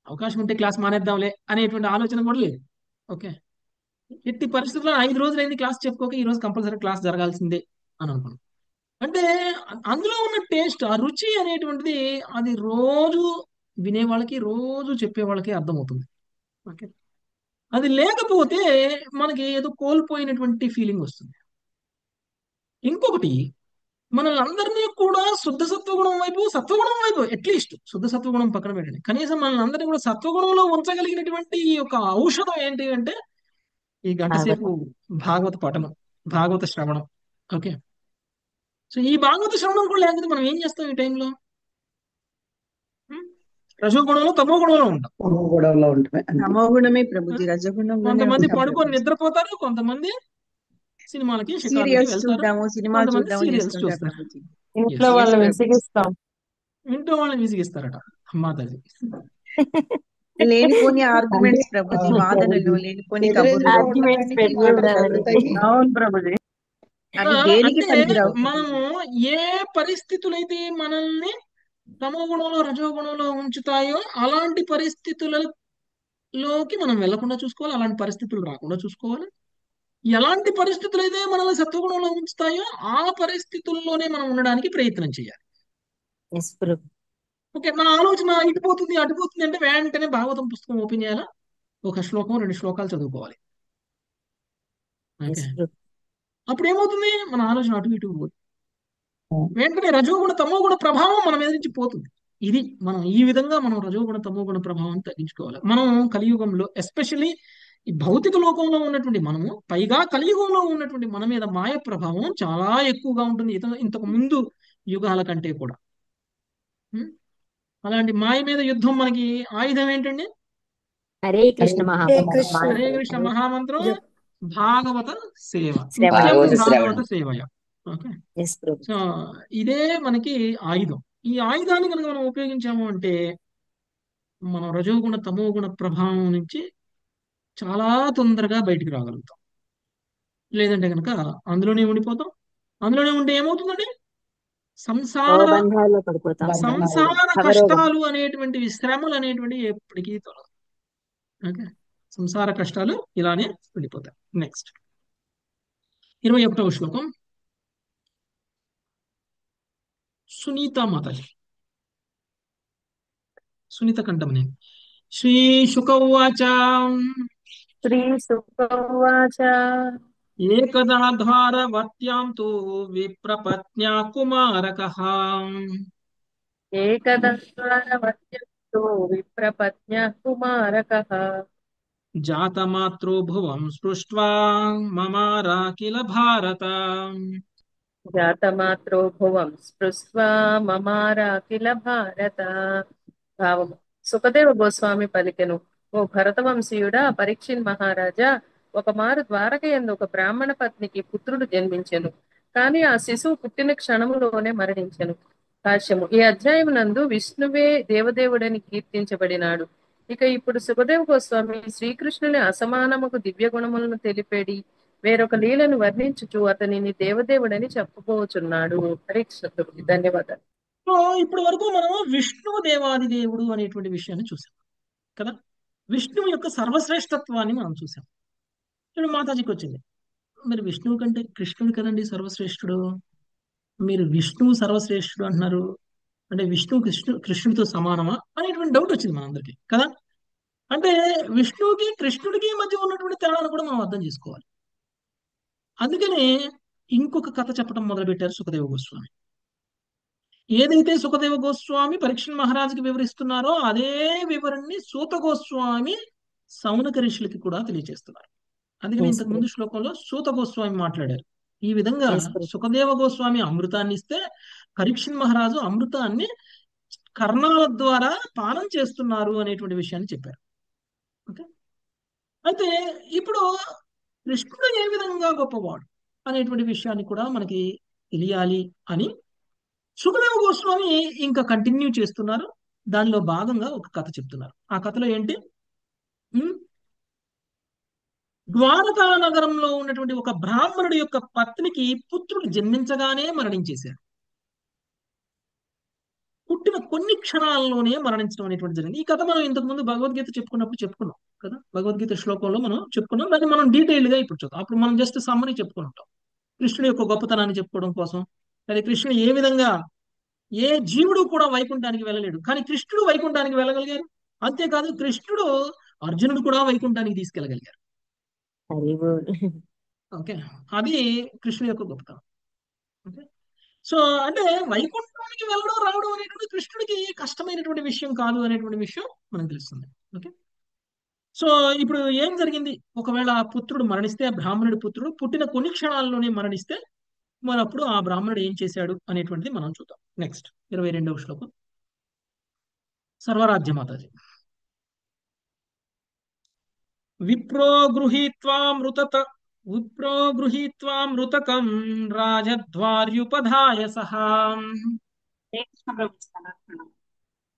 [SPEAKER 1] అవకాశం ఉంటే క్లాస్ మానేద్దాంలే అనేటువంటి ఆలోచన కూడా లేదు. ఓకే, ఎట్టి పరిస్థితుల్లో 5 రోజులైంది క్లాస్ చెప్పుకోక ఈ రోజు కంపల్సరీ క్లాస్ జరగాల్సిందే అని అనుకున్నాను. అంటే అందులో ఉన్న టేస్ట్, ఆ రుచి అనేటువంటిది అది రోజు వినే వాళ్ళకి, రోజు చెప్పే వాళ్ళకి అర్థమవుతుంది. ఓకే, అది లేకపోతే మనకి ఏదో కోల్పోయినటువంటి ఫీలింగ్ వస్తుంది. ఇంకొకటి, మనల్ని అందరినీ కూడా శుద్ధ సత్వగుణం వైపు, సత్వగుణం వైపు, అట్లీస్ట్ శుద్ధ సత్వగుణం పక్కన పెట్టండి, కనీసం మనల్ని అందరినీ కూడా సత్వగుణంలో ఉంచగలిగినటువంటి ఈ యొక్క ఔషధం ఏంటి అంటే ఈ గంట సేపు భాగవత పఠనం, భాగవత శ్రవణం. ఓకే, సో ఈ భాగవత శ్రవణం కూడా లేకపోతే మనం ఏం చేస్తాం ఈ టైంలో? రజోగుణంలో తమో గుణంలో ఉంటాం.
[SPEAKER 6] తమోగుణమే ప్రభుజీ, రజోగుణం.
[SPEAKER 1] కొంతమంది పడుకొని నిద్రపోతారు, కొంతమంది సినిమాలకి
[SPEAKER 6] సీరియల్స్ చూద్దాము, సినిమాలు చూద్దాము,
[SPEAKER 1] సీరియల్స్ చూస్తారు.
[SPEAKER 4] ఇంట్లో వాళ్ళని విసిగిస్తాం,
[SPEAKER 1] ఇంట్లో వాళ్ళని విసిగిస్తారట మాతాజీ.
[SPEAKER 6] లేనిపోని ఆర్గ్యుమెంట్స్ ప్రభుజీ, వాదనలు, లేనిపోని కబుర్లు.
[SPEAKER 4] అవును ప్రభుజీ.
[SPEAKER 1] మనము ఏ పరిస్థితులైతే మనల్ని తమో గుణంలో రజోగుణంలో ఉంచుతాయో అలాంటి పరిస్థితులలోకి మనం వెళ్లకుండా చూసుకోవాలి, అలాంటి పరిస్థితులు రాకుండా చూసుకోవాలి. ఎలాంటి పరిస్థితులు అయితే మనల్ని సత్వగుణంలో ఉంచుతాయో ఆ పరిస్థితుల్లోనే మనం ఉండడానికి ప్రయత్నం చేయాలి. ఓకే, నా ఆలోచన ఇటుపోతుంది అటుపోతుంది అంటే వెంటనే భాగవతం పుస్తకం ఓపెన్ చేయాలా, ఒక శ్లోకం 2 శ్లోకాలు చదువుకోవాలి. అప్పుడు ఏమవుతుంది? మన ఆలోచన అటు ఇటు పోతుంది. వెంటనే రజోగుణ తమోగుణ ప్రభావం మన మీద నుంచి పోతుంది. ఇది మనం ఈ విధంగా మనం రజోగుణ తమోగుణ ప్రభావం తగ్గించుకోవాలి. మనం కలియుగంలో ఎస్పెషల్లీ ఈ భౌతిక లోకంలో ఉన్నటువంటి మనము, పైగా కలియుగంలో ఉన్నటువంటి మన మీద మాయ ప్రభావం చాలా ఎక్కువగా ఉంటుంది ఇంతకు ముందు యుగాల కంటే కూడా. అలాంటి మాయ మీద యుద్ధం మనకి ఆయుధం ఏంటండి?
[SPEAKER 2] హరే కృష్ణ
[SPEAKER 1] హరే కృష్ణ మహామంత్రం, భాగవత సేవ, భాగవత సేవయ. ఓకే, సో ఇదే మనకి ఆయుధం. ఈ ఆయుధాన్ని కనుక మనం ఉపయోగించాము అంటే మనం రజోగుణ తమోగుణ ప్రభావం నుంచి చాలా తొందరగా బయటికి రాగలుగుతాం. లేదంటే కనుక అందులోనే ఉండిపోతాం. అందులోనే ఉంటే ఏమవుతుందండి? సంసార
[SPEAKER 2] బంధాల్లో పడిపోతాం.
[SPEAKER 1] సంసార
[SPEAKER 2] అవరోధం.
[SPEAKER 1] కష్టాలు అనేటువంటివి, శ్రమలు అనేటువంటివి ఎప్పటికీ తొలగవు. ఓకే, సంసార కష్టాలు ఇలానే వెళ్ళిపోతాయి. నెక్స్ట్ 21వ శ్లోకం. సునీత మాతాజీ, సునీత కంఠమని. శ్రీ శుక ఉవాచ
[SPEAKER 4] శ్రీ శుక ఉవాచ
[SPEAKER 1] ఏకదా ధారవత్యాం తు విప్రపత్న్యా కుమారకః
[SPEAKER 4] ఏకదస్వరవత్యంతో విప్రపత్న్యః కుమారకః
[SPEAKER 1] జాతమాత్రో భువం స్పృష్ట్వా మమారా కిల భారత.
[SPEAKER 4] జాతమాత్రో భువం స్పృష్ట్వా మమారాకిల భారత. భావము. సుఖదేవ గోస్వామి పలికెను, ఓ భరతవంశీయుడా, పరీక్షిన్ మహారాజా, ఒకమారు ద్వారకయందు ఒక బ్రాహ్మణ పత్నికి పుత్రుడు జన్మించెను. కాని ఆ శిశువు పుట్టిన క్షణములోనే మరణించెను. భాష్యము. ఈ అధ్యాయం నందు విష్ణువే దేవదేవుడని కీర్తించబడినాడు. ఇక ఇప్పుడు సుఖదేవ గోస్వామి శ్రీకృష్ణుని అసమానముకు దివ్య గుణములను తెలిపేడి వేరొక లీలను వర్ణించుచు అతనిని దేవదేవుడని చెప్పుకోవచున్నాడు. హరికృష్ణ ప్రభుజీ, ధన్యవాదాలు.
[SPEAKER 1] సో ఇప్పటి వరకు మనం విష్ణువు దేవాది దేవుడు అనేటువంటి విషయాన్ని చూసాం కదా. విష్ణువు యొక్క సర్వశ్రేష్టత్వాన్ని మనం చూసాం. ఇప్పుడు మాతాజీకి వచ్చింది, మరి విష్ణువు కంటే కృష్ణుడు కదండి సర్వశ్రేష్ఠుడు, మీరు విష్ణువు సర్వశ్రేష్ఠుడు అంటున్నారు అంటే విష్ణువు కృష్ణుడితో సమానమా అనేటువంటి డౌట్ వచ్చింది మనందరికీ కదా. అంటే విష్ణువుకి కృష్ణుడికి మధ్య ఉన్నటువంటి తేడాను కూడా మనం అర్థం చేసుకోవాలి. అందుకనే ఇంకొక కథ చెప్పడం మొదలుపెట్టారు సుఖదేవ గోస్వామి. ఏదైతే సుఖదేవ గోస్వామి పరీక్షణ్ మహారాజుకి వివరిస్తున్నారో అదే వివరణని సూత గోస్వామి సౌనక ఋషులకి కూడా తెలియజేస్తున్నారు. అందుకని ఇంతకు ముందు శ్లోకంలో సూత గోస్వామి మాట్లాడారు. ఈ విధంగా సుఖదేవ గోస్వామి అమృతాన్ని ఇస్తే పరీక్షణ్ మహారాజు అమృతాన్ని కర్ణాల ద్వారా పానం చేస్తున్నారు అనేటువంటి విషయాన్ని చెప్పారు. ఓకే, అయితే ఇప్పుడు కృష్ణుడు ఏ విధంగా గొప్పవాడు అనేటువంటి విషయాన్ని కూడా మనకి తెలియాలి అని సుఖదేవ గోస్వామి ఇంకా కంటిన్యూ చేస్తున్నారు. దానిలో భాగంగా ఒక కథ చెప్తున్నారు. ఆ కథలో ఏంటి, ద్వారకా నగరంలో ఉన్నటువంటి ఒక బ్రాహ్మణుడి యొక్క పత్నికి పుత్రుడు జన్మించగానే మరణించేశారు. పుట్టిన కొన్ని క్షణాల్లోనే మరణించడం అనేటువంటి జరిగింది. ఈ కథ మనం ఇంతకు ముందు భగవద్గీత చెప్పుకున్నాం కదా. భగవద్గీత శ్లోకంలో మనం చెప్పుకున్నాం. దాన్ని మనం డీటెయిల్ గా ఇప్పుడు చూద్దాం. అప్పుడు మనం జస్ట్ సమ్మరీ చెప్పుకుని ఉంటాం కృష్ణుడి యొక్క గొప్పతనాన్ని చెప్పుకోవడం కోసం. అది కృష్ణుడు ఏ విధంగా, ఏ జీవుడు కూడా వైకుంఠానికి వెళ్ళలేడు కానీ కృష్ణుడు వైకుంఠానికి వెళ్ళగలిగారు. అంతేకాదు కృష్ణుడు అర్జునుడు కూడా వైకుంఠానికి తీసుకెళ్ళగలిగారు. ఓకే, అది కృష్ణుడి యొక్క గొప్పతనం. ఓకే, సో అంటే వైకుంఠానికి వెళ్ళడం రావడం అనేటువంటి కృష్ణుడికి కష్టమైనటువంటి విషయం కాదు అనేటువంటి విషయం మనకు తెలుస్తుంది. ఓకే, సో ఇప్పుడు ఏం జరిగింది, ఒకవేళ ఆ పుత్రుడు మరణిస్తే, ఆ బ్రాహ్మణుడి పుత్రుడు పుట్టిన కొన్ని క్షణాల్లోనే మరణిస్తే మరి అప్పుడు ఆ బ్రాహ్మణుడు ఏం చేశాడు అనేటువంటిది మనం చూద్దాం. నెక్స్ట్ 22వ శ్లోకం. సర్వరాజ్య మాతాజీ. విప్రో గృహీత్వా మృతకం రాజద్వార్యుపధాయ సహా.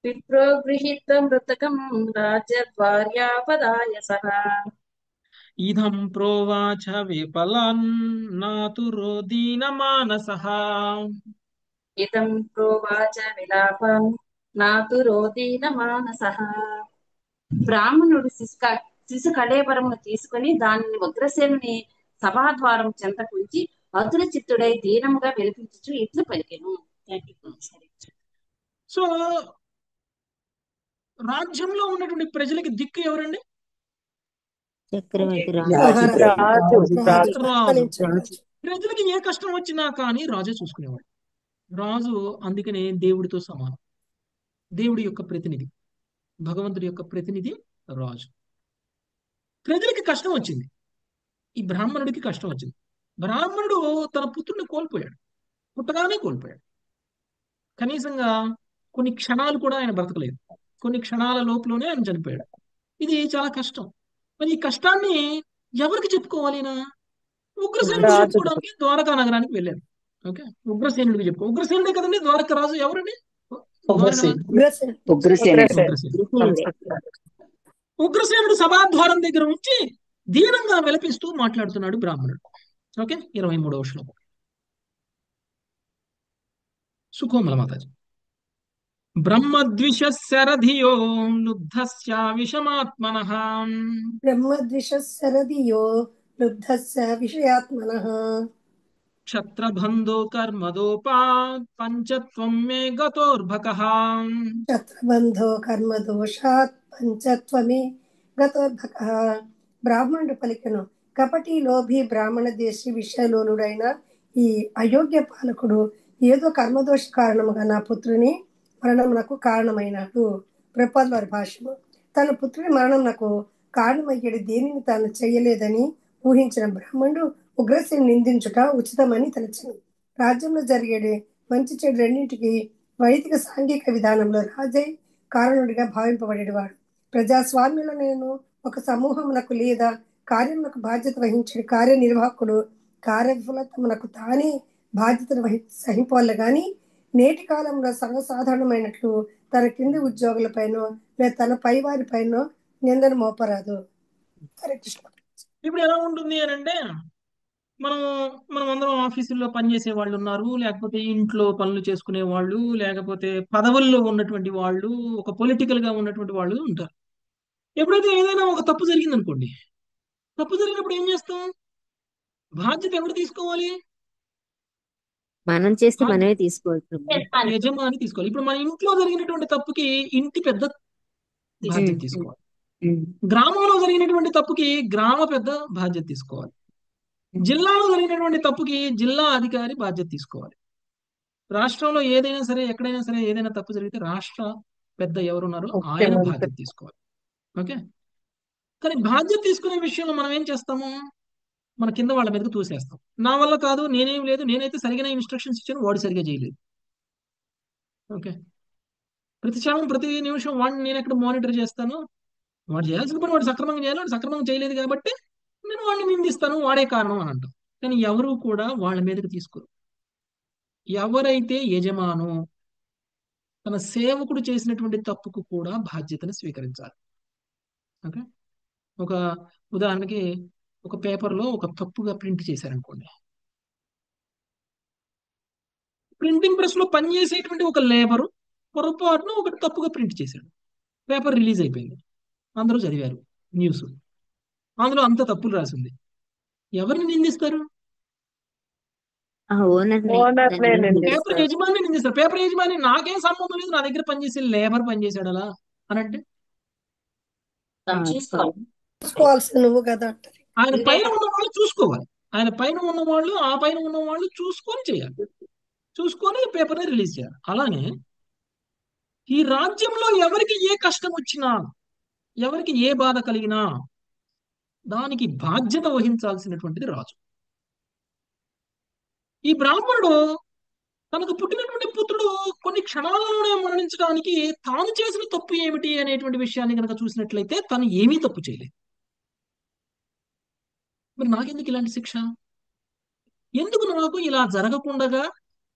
[SPEAKER 7] విప్రో గృహీత్వ మృతకం రాజద్వార్యాపదాయ సహా.
[SPEAKER 1] ఇదం ప్రోవాచ విపలాన్ నాతురో దీనమానసః.
[SPEAKER 7] ఇదం ప్రోవాచ విలాపం నాతురో దీనమానసః. బ్రాహ్మణుడు శిశు కళేబరమును తీసుకుని దానిని ఉగ్రసేనుని సభాద్వారం చెంతకుంచి అతుల చిత్తుడై దీనముగా విలపించుచు ఇట్లు పలికెను.
[SPEAKER 1] సో రాజ్యంలో ఉన్నటువంటి ప్రజలకి దిక్కు ఎవరండి? ప్రజలకి ఏ కష్టం వచ్చినా కానీ రాజు చూసుకునేవాడు. రాజు అందుకనే దేవుడితో సమానం. దేవుడి యొక్క ప్రతినిధి, భగవంతుడి యొక్క ప్రతినిధి రాజు. ప్రజలకి కష్టం వచ్చింది, ఈ బ్రాహ్మణుడికి కష్టం వచ్చింది. బ్రాహ్మణుడు తన పుత్రుడిని కోల్పోయాడు, పుట్టగానే కోల్పోయాడు. కనీసంగా కొన్ని క్షణాలు కూడా ఆయన బ్రతకలేదు, కొన్ని క్షణాల లోపులోనే ఆయన చనిపోయాడు. ఇది చాలా కష్టం. మరి ఈ కష్టాన్ని ఎవరికి చెప్పుకోవాలి? ఉగ్రసేనుడికి చెప్పుకోవడానికి ద్వారకా నగరానికి వెళ్ళాడు. ఓకే, ఉగ్రసేనుడికి ఉగ్రసేనుడే కదండి ద్వారకా రాజు. ఎవరండి? కుమారుని
[SPEAKER 3] ఉగ్రసేనుడు.
[SPEAKER 2] ఉగ్రసేనుడు
[SPEAKER 1] ఉగ్రసేనుడు సభాద్వారం దగ్గర ఉంచి దీనంగా విలపిస్తూ మాట్లాడుతున్నాడు బ్రాహ్మణుడు. ఓకే, 23వ శ్లోకం. సుఖోమల మాతాజీ. బ్రహ్మద్విషశరధియో లుబ్ధస్య విషమాత్మనః
[SPEAKER 8] బ్రహ్మద్విషశరధియో లుబ్ధస్య విషయాత్మనః
[SPEAKER 1] క్షత్రబంధో కర్మదోపాత్ పంచత్వం మే గతోర్భకః.
[SPEAKER 8] క్షత్రబంధో కర్మదోషాత్ పంచత్వమే గతోర్భకః. బ్రాహ్మణుడు పలికెను, కపటి లోభి బ్రాహ్మణ దేశి విషయలోలుడైన ఈ అయోగ్య పాలకుడు ఏదో కర్మదోష కారణముగా నా పుత్రుని మరణమునకు కారణమైనాడు. ప్రపద్ వారి భాష్యము. తన పుత్రుని మరణమునకు కారణమయ్యేది దేనిని తాను చేయలేదని ఊహించిన బ్రాహ్మణుడు ఉగ్రసేను నిందించుట ఉచితమని తలచెను. రాజ్యంలో జరిగేది మంచి చెడు రెండింటికి వైదిక సాంఘిక విధానంలో రాజే కారణుడిగా భావింపబడేవాడు. ప్రజాస్వామ్యంలో నేను ఒక సమూహమునకు లేదా కార్యమునకు బాధ్యత వహించే కార్యనిర్వాహకుడు కార్యఫలతమునకు తానే బాధ్యతను సహింపాలి గాని నేటి కాలంలో సర్వసాధారణమైనట్లు తన కింది ఉద్యోగులపైనో లేదా తన పై వారిపైనో నిందను మోపరాదు. హరే కృష్ణ.
[SPEAKER 1] ఇప్పుడు ఎలా ఉంటుంది అని అంటే, మనం మనం అందరం ఆఫీసుల్లో పనిచేసే వాళ్ళు ఉన్నారు, లేకపోతే ఇంట్లో పనులు చేసుకునే వాళ్ళు, లేకపోతే పదవుల్లో ఉన్నటువంటి వాళ్ళు, ఒక పొలిటికల్ గా ఉన్నటువంటి వాళ్ళు ఉంటారు. ఎప్పుడైతే ఏదైనా ఒక తప్పు జరిగింది అనుకోండి, తప్పు జరిగినప్పుడు ఏం చేస్తాం? బాధ్యత ఎవరు తీసుకోవాలి?
[SPEAKER 2] మనం చేస్తే మనమే తీసుకోవాలి ప్రభు.
[SPEAKER 1] యజమాని తీసుకోవాలి. ఇప్పుడు మన ఇంట్లో జరిగినటువంటి తప్పుకి ఇంటి పెద్ద బాధ్యత తీసుకోవాలి. గ్రామంలో జరిగినటువంటి తప్పుకి గ్రామ పెద్ద బాధ్యత తీసుకోవాలి. జిల్లాలో జరిగినటువంటి తప్పుకి జిల్లా అధికారి బాధ్యత తీసుకోవాలి. రాష్ట్రంలో ఏదైనా సరే, ఎక్కడైనా సరే ఏదైనా తప్పు జరిగితే రాష్ట్ర పెద్ద ఎవరున్నారో ఆయన బాధ్యత తీసుకోవాలి. ఓకే, కానీ బాధ్యత తీసుకునే విషయంలో మనం ఏం చేస్తాము? మన కింద వాళ్ళ మీదకి తూసేస్తాం. నా వల్ల కాదు, నేనేం లేదు, నేనైతే సరిగ్గా ఇన్స్ట్రక్షన్స్ ఇచ్చాను, వాడు సరిగ్గా చేయలేదు. ఓకే, ప్రతి క్షణం ప్రతి నిమిషం వాడిని నేను ఎక్కడ మానిటర్ చేస్తాను. వాడు చేయాల్సిన పని వాడు సక్రమంగా చేయాలి, వాడు సక్రమంగా చేయలేదు కాబట్టి నేను వాడిని నిందిస్తాను, వాడే కారణం అని అంటాం. కానీ ఎవరు కూడా వాళ్ళ మీదకి తీసుకోరు. ఎవరైతే యజమాను తన సేవకుడు చేసినటువంటి తప్పుకు కూడా బాధ్యతను స్వీకరించాలి. ఓకే, ఒక ఉదాహరణకి ఒక పేపర్లో ఒక తప్పుగా ప్రింట్ చేశారనుకోండి, ప్రింటింగ్ ప్రెస్ లో పనిచేసేటువంటి ఒక లేబరు పొరపాటున ఒకటి తప్పుగా ప్రింట్ చేశాడు. పేపర్ రిలీజ్ అయిపోయింది, అందరూ చదివారు న్యూస్, అందులో అంత తప్పులు రాసింది. ఎవరిని నిందిస్తారు? పేపర్ యజమాని నిందిస్తారు. పేపర్ యజమాని నాకేం సంబంధం లేదు, నా దగ్గర పనిచేసే లేబర్ పనిచేశాడు అలా అని అంటే
[SPEAKER 8] చూసుకోవాల్సింది నువ్వు కదా.
[SPEAKER 1] ఆయన పైన ఉన్న వాళ్ళు చూసుకోవాలి. ఆయన పైన ఉన్న వాళ్ళు, ఆ పైన ఉన్న వాళ్ళు చూసుకొని చేయాలి, చూసుకొని పేపర్ని రిలీజ్ చేయాలి. అలానే ఈ రాజ్యంలో ఎవరికి ఏ కష్టం వచ్చినా, ఎవరికి ఏ బాధ కలిగినా దానికి బాధ్యత వహించాల్సినటువంటిది రాజు. ఈ బ్రాహ్మణుడు తనకు పుట్టినటువంటి పుత్రుడు కొన్ని క్షణాలలోనే మరణించడానికి తాను చేసిన తప్పు ఏమిటి అనేటువంటి విషయాన్ని కనుక చూసినట్లయితే తను ఏమీ తప్పు చేయలేదు. మరి నాకెందుకు ఇలాంటి శిక్ష? ఎందుకు నాకు ఇలా జరగకుండా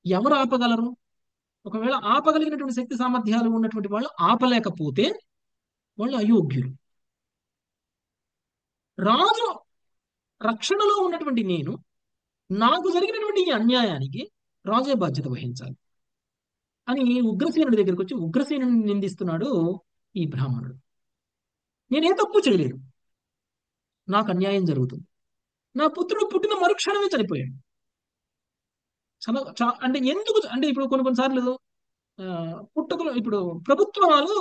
[SPEAKER 1] ఎవరు ఆపగలరు? ఒకవేళ ఆపగలిగినటువంటి శక్తి సామర్థ్యాలు ఉన్నటువంటి వాళ్ళు ఆపలేకపోతే వాళ్ళు అయోగ్యులు. రాజు రక్షణలో ఉన్నటువంటి నేను, నాకు జరిగినటువంటి ఈ అన్యాయానికి రాజే బాధ్యత వహించాలి అని ఉగ్రసేనుడి దగ్గరికి వచ్చి ఉగ్రసేనుని నిందిస్తున్నాడు ఈ బ్రాహ్మణుడు. నేనే తప్పు చేయలేదు, నాకు అన్యాయం జరుగుతుంది. నా పుత్రుడు పుట్టిన మరుక్షణమే చనిపోయాడు. అంటే ఎందుకు అంటే ఇప్పుడు కొన్నిసార్లు పుట్టుకలు, ఇప్పుడు ప్రభుత్వాలు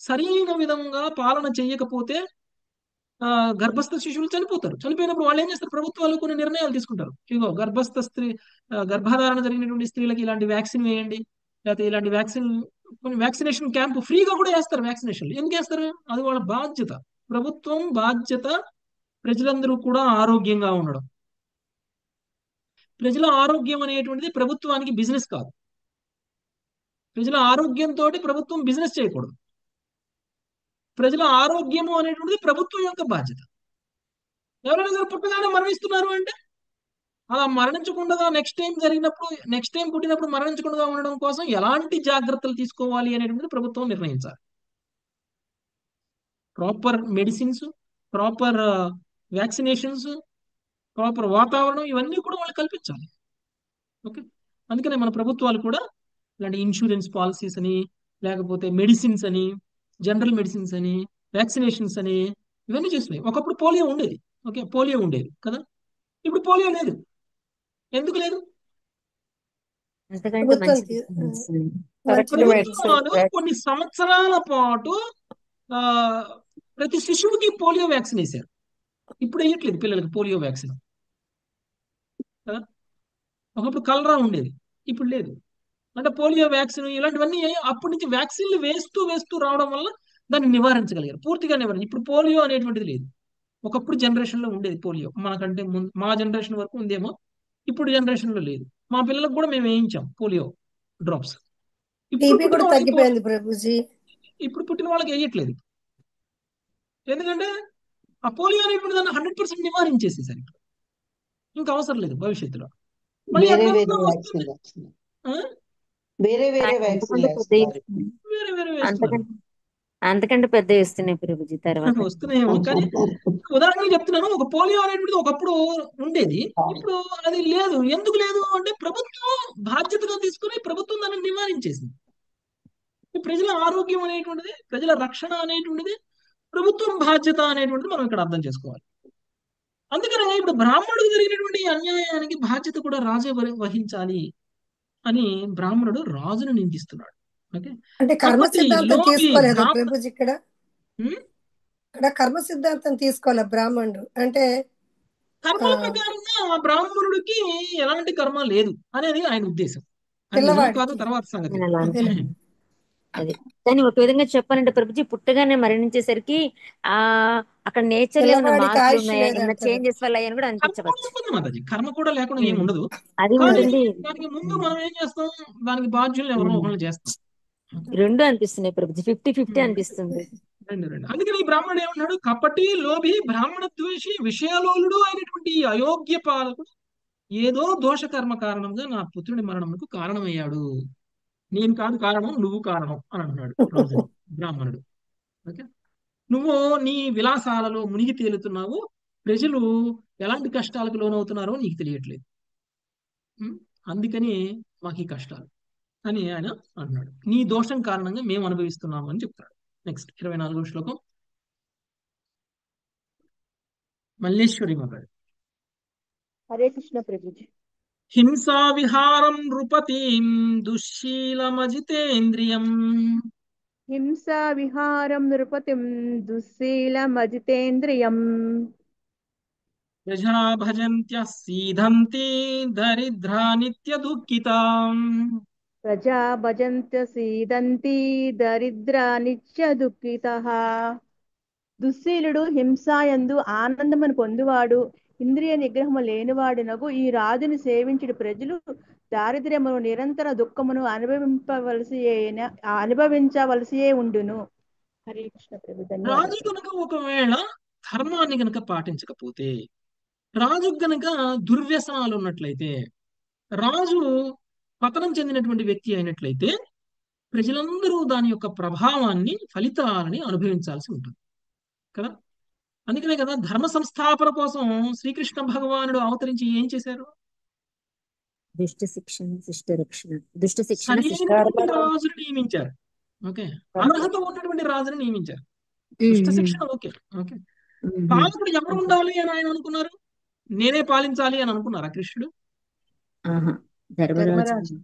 [SPEAKER 1] సరైన విధంగా పాలన చేయకపోతే గర్భస్థ శిశువులు చనిపోతారు. చనిపోయినప్పుడు వాళ్ళు ఏం చేస్తారు? ప్రభుత్వాలు కొన్ని నిర్ణయాలు తీసుకుంటారు. ఇగో గర్భస్థ స్త్రీ, గర్భధారణ జరిగినటువంటి స్త్రీలకి ఇలాంటి వ్యాక్సిన్ వేయండి, లేకపోతే ఇలాంటి వ్యాక్సినేషన్ క్యాంప్ ఫ్రీగా కూడా వేస్తారు. వ్యాక్సినేషన్ ఎందుకు వేస్తారు? అది వాళ్ళ బాధ్యత. ప్రభుత్వం బాధ్యత ప్రజలందరూ కూడా ఆరోగ్యంగా ఉండడం. ప్రజల ఆరోగ్యం అనేటువంటిది ప్రభుత్వానికి బిజినెస్ కాదు. ప్రజల ఆరోగ్యంతో ప్రభుత్వం బిజినెస్ చేయకూడదు. ప్రజల ఆరోగ్యము అనేటువంటిది ప్రభుత్వం యొక్క బాధ్యత. ఎవరైనా సరే పుట్టగానే మరణిస్తున్నారు అంటే అలా మరణించకుండా నెక్స్ట్ టైం జరిగినప్పుడు, నెక్స్ట్ టైం పుట్టినప్పుడు మరణించకుండా ఉండడం కోసం ఎలాంటి జాగ్రత్తలు తీసుకోవాలి అనేటువంటిది ప్రభుత్వం నిర్ణయించాలి. Proper medicines, proper vaccinations, proper వాతావరణం, ఇవన్నీ కూడా వాళ్ళు కల్పించాలి. ఓకే, అందుకనే మన ప్రభుత్వాలు కూడా ఇలాంటి ఇన్సూరెన్స్ పాలసీస్ అని, లేకపోతే మెడిసిన్స్ అని, జనరల్ మెడిసిన్స్ అని, వ్యాక్సినేషన్స్ అని ఇవన్నీ చేస్తున్నాయి. ఒకప్పుడు పోలియో ఉండేది. ఓకే, పోలియో ఉండేది కదా, ఇప్పుడు పోలియో లేదు. ఎందుకు లేదు?
[SPEAKER 2] అంతకంటే
[SPEAKER 8] ప్రభుత్వం
[SPEAKER 2] మంచిది
[SPEAKER 8] మంచి
[SPEAKER 1] ప్రభుత్వాలు కొన్ని సంవత్సరాల పాటు ఆ ప్రతి శిశువుకి పోలియో వ్యాక్సిన్ వేశారు. ఇప్పుడు వేయట్లేదు పిల్లలకి పోలియో వ్యాక్సిన్ కదా. ఒకప్పుడు కలరా ఉండేది, ఇప్పుడు లేదు. అంటే పోలియో వ్యాక్సిన్ ఇలాంటివన్నీ అప్పటి నుంచి వ్యాక్సిన్లు వేస్తూ వేస్తూ రావడం వల్ల దాన్ని నివారించగలిగారు, పూర్తిగా నివారించారు. ఇప్పుడు పోలియో అనేటువంటిది లేదు. ఒకప్పుడు జనరేషన్ లో ఉండేది పోలియో, మనకంటే ముందు మా జనరేషన్ వరకు ఉందేమో, ఇప్పుడు జనరేషన్ లో లేదు. మా పిల్లలకు కూడా మేము వేయించాం పోలియో డ్రాప్స్. ఇప్పుడు
[SPEAKER 8] టీబీ
[SPEAKER 1] పుట్టిన
[SPEAKER 8] కూడా
[SPEAKER 1] వాళ్ళకి
[SPEAKER 8] తగ్గిపోయింది ప్రభుజీ.
[SPEAKER 1] ఇప్పుడు పుట్టిన వాళ్ళకి వేయట్లేదు. ఎందుకంటే ఆ పోలియో అనేటువంటి దాన్ని 100% నివారించేసేసారు. ఇంకా అవసరం లేదు భవిష్యత్తులో. మళ్ళీ
[SPEAKER 3] వేరే
[SPEAKER 1] ఎక్కడ
[SPEAKER 3] వేరే
[SPEAKER 1] వస్తుంది?
[SPEAKER 3] వ్యాక్సిన్లు వస్తున్నాయి,
[SPEAKER 1] ఆ?
[SPEAKER 3] వేరే వేరే వ్యాక్సిన్లు
[SPEAKER 2] అంతకంటే పెద్ద
[SPEAKER 3] వేస్తున్నారు.
[SPEAKER 1] వేరే వేరే వేస్తున్నారు.
[SPEAKER 2] అంతకంటే పెద్ద ఇస్తున్నాయి ప్రభుజీ తర్వాత.
[SPEAKER 1] వస్తున్నాయేమో, కానీ ఉదాహరణకు చెప్తున్నాను, ఒక పోలియో అనేటువంటిది ఒకప్పుడు ఉండేది, ఇప్పుడు అది లేదు. ఎందుకు లేదు అంటే ప్రభుత్వం బాధ్యతగా తీసుకుని ప్రభుత్వం దాన్ని నివారించేసింది. ఈ ప్రజల ఆరోగ్యం అనేటువంటిది, ప్రజల రక్షణ అనేటువంటిది ప్రభుత్వం బాధ్యత అనేటువంటిది మనం ఇక్కడ అర్థం చేసుకోవాలి. అందుకనే ఇప్పుడు బ్రాహ్మణుడికి జరిగినటువంటి అన్యాయానికి బాధ్యత కూడా రాజే వహించాలి అని బ్రాహ్మణుడు రాజును నిందిస్తున్నాడు. ఓకే,
[SPEAKER 8] అంటే కర్మ
[SPEAKER 1] కాబట్టి
[SPEAKER 8] సిద్ధాంతం
[SPEAKER 1] లోభి
[SPEAKER 8] తీసుకోలేదా
[SPEAKER 1] బ్రాహ్మణ
[SPEAKER 8] ప్రభుజీ ఇక్కడ?
[SPEAKER 1] హ్మ్?
[SPEAKER 8] ఇక్కడ కర్మ సిద్ధాంతం తీసుకోలే బ్రాహ్మణుడు అంటే
[SPEAKER 1] కర్మల ప్రకారంగా ఆ బ్రాహ్మణుడికి ఎలాంటి కర్మ లేదు అనేది ఆయన ఉద్దేశం. అది నిజమో కాదు
[SPEAKER 8] పిల్లవాడికి
[SPEAKER 1] తర్వాత సంగతి.
[SPEAKER 2] నేను అలా
[SPEAKER 8] అదేలే.
[SPEAKER 2] అనుకున్నాను. అది కానీ ఒక విధంగా చెప్పాలంటే ప్రభుజీ పుట్టగానే మరణించేసరికి ఆ అక్కడ నేచర్ లో ఏమైనా
[SPEAKER 8] పిల్లవాడికి
[SPEAKER 2] మార్పులు
[SPEAKER 8] ఆయుష్
[SPEAKER 2] ఉన్నాయా, ఏమైనా
[SPEAKER 8] లేదంటారు.
[SPEAKER 2] చేంజెస్ వల్ల అని కూడా
[SPEAKER 1] కర్మ కూడా
[SPEAKER 2] అనిపించవచ్చు.
[SPEAKER 1] ఉంటుంది మాతాజీ, కర్మ కూడా లేకుండా ఏమి ఉండదు.
[SPEAKER 2] అది
[SPEAKER 1] కానీ
[SPEAKER 2] ఉంటుంది.
[SPEAKER 1] దానికి ముందు మనం ఏం చేస్తాం, దానికి బాధ్యులు ఎవరో ఒకళ్ళు చేస్తాం.
[SPEAKER 2] రెండు అనిపిస్తున్నాయి ప్రభుజీ, 50-50 అనిపిస్తుంది.
[SPEAKER 1] రెండు. అందుకని ఈ బ్రాహ్మణుడు ఏమన్నాడు, కపటి లోభి బ్రాహ్మణ ద్వేషి విషయలోలుడు అయినటువంటి ఈ అయోగ్య పాలకుడు ఏదో దోషకర్మ కారణంగా నా పుత్రుడి మరణముకు కారణమయ్యాడు. నేను కాదు కారణం, నువ్వు కారణం అని అంటున్నాడు రాజుని బ్రాహ్మణుడు. ఓకే, నువ్వు నీ విలాసాలలో మునిగి తేలుతున్నావు, ప్రజలు ఎలాంటి కష్టాలకు లోనవుతున్నారో నీకు తెలియట్లేదు. అందుకని మాకు ఈ కష్టాలు అని ఆయన అంటున్నాడు. నీ దోషం కారణంగా మేము అనుభవిస్తున్నాము అని చెప్తాడు. నెక్స్ట్ 24వ శ్లోకం. మల్లేశ్వరి మగాడు.
[SPEAKER 9] హరే కృష్ణ ప్రభుజీ.
[SPEAKER 1] హింసా విహారం నృపతిం దుశ్శీలమజితేంద్రియం
[SPEAKER 9] హింసా విహారం నృపతిం దుశ్శీలమజితేంద్రియం
[SPEAKER 1] ప్రజా భజంత్య సీదంతి దరిద్రా నిత్య దుఃఖితాం.
[SPEAKER 9] ప్రజా భజంత్య సీదంతి దరిద్ర నిత్య దుఃఖితః. దుశ్శీలుడు హింసాయందు ఆనందమును పొందువాడు, ఇంద్రియ నిగ్రహము లేనివాడునగు ఈ రాజుని సేవించుడు ప్రజలు దారిద్ర్యమును నిరంతర దుఃఖమును అనుభవించవలసియే ఉండును. హరే కృష్ణ ప్రభు.
[SPEAKER 1] రాజు
[SPEAKER 9] ధన్యవాదాలు.
[SPEAKER 1] కనుక ఒకవేళ ధర్మాన్ని గనక పాటించకపోతే, రాజు గనక దుర్వ్యసనాలు ఉన్నట్లయితే, రాజు పతనం చెందినటువంటి వ్యక్తి అయినట్లయితే, ప్రజలందరూ దాని యొక్క ప్రభావాన్ని, ఫలితాలని అనుభవించాల్సి ఉంటుంది కదా. అందుకనే కదా ధర్మ సంస్థాపన కోసం శ్రీకృష్ణ భగవానుడు అవతరించి ఏం చేశారు?
[SPEAKER 2] దుష్ట శిక్షణ శిష్ట రక్షణ, దుష్ట శిక్షణ
[SPEAKER 1] సరైనటువంటి రాజును నియమించారు. ఓకే, అర్హత ఉన్నటువంటి రాజును నియమించారు. దుష్ట శిక్షణ ఓకే. ఓకే, పాలకుడు ఎవరు ఉండాలి అని ఆయన అనుకున్నారు? నేనే పాలించాలి అని అనుకున్నారా కృష్ణుడు?
[SPEAKER 2] ధర్మరాజు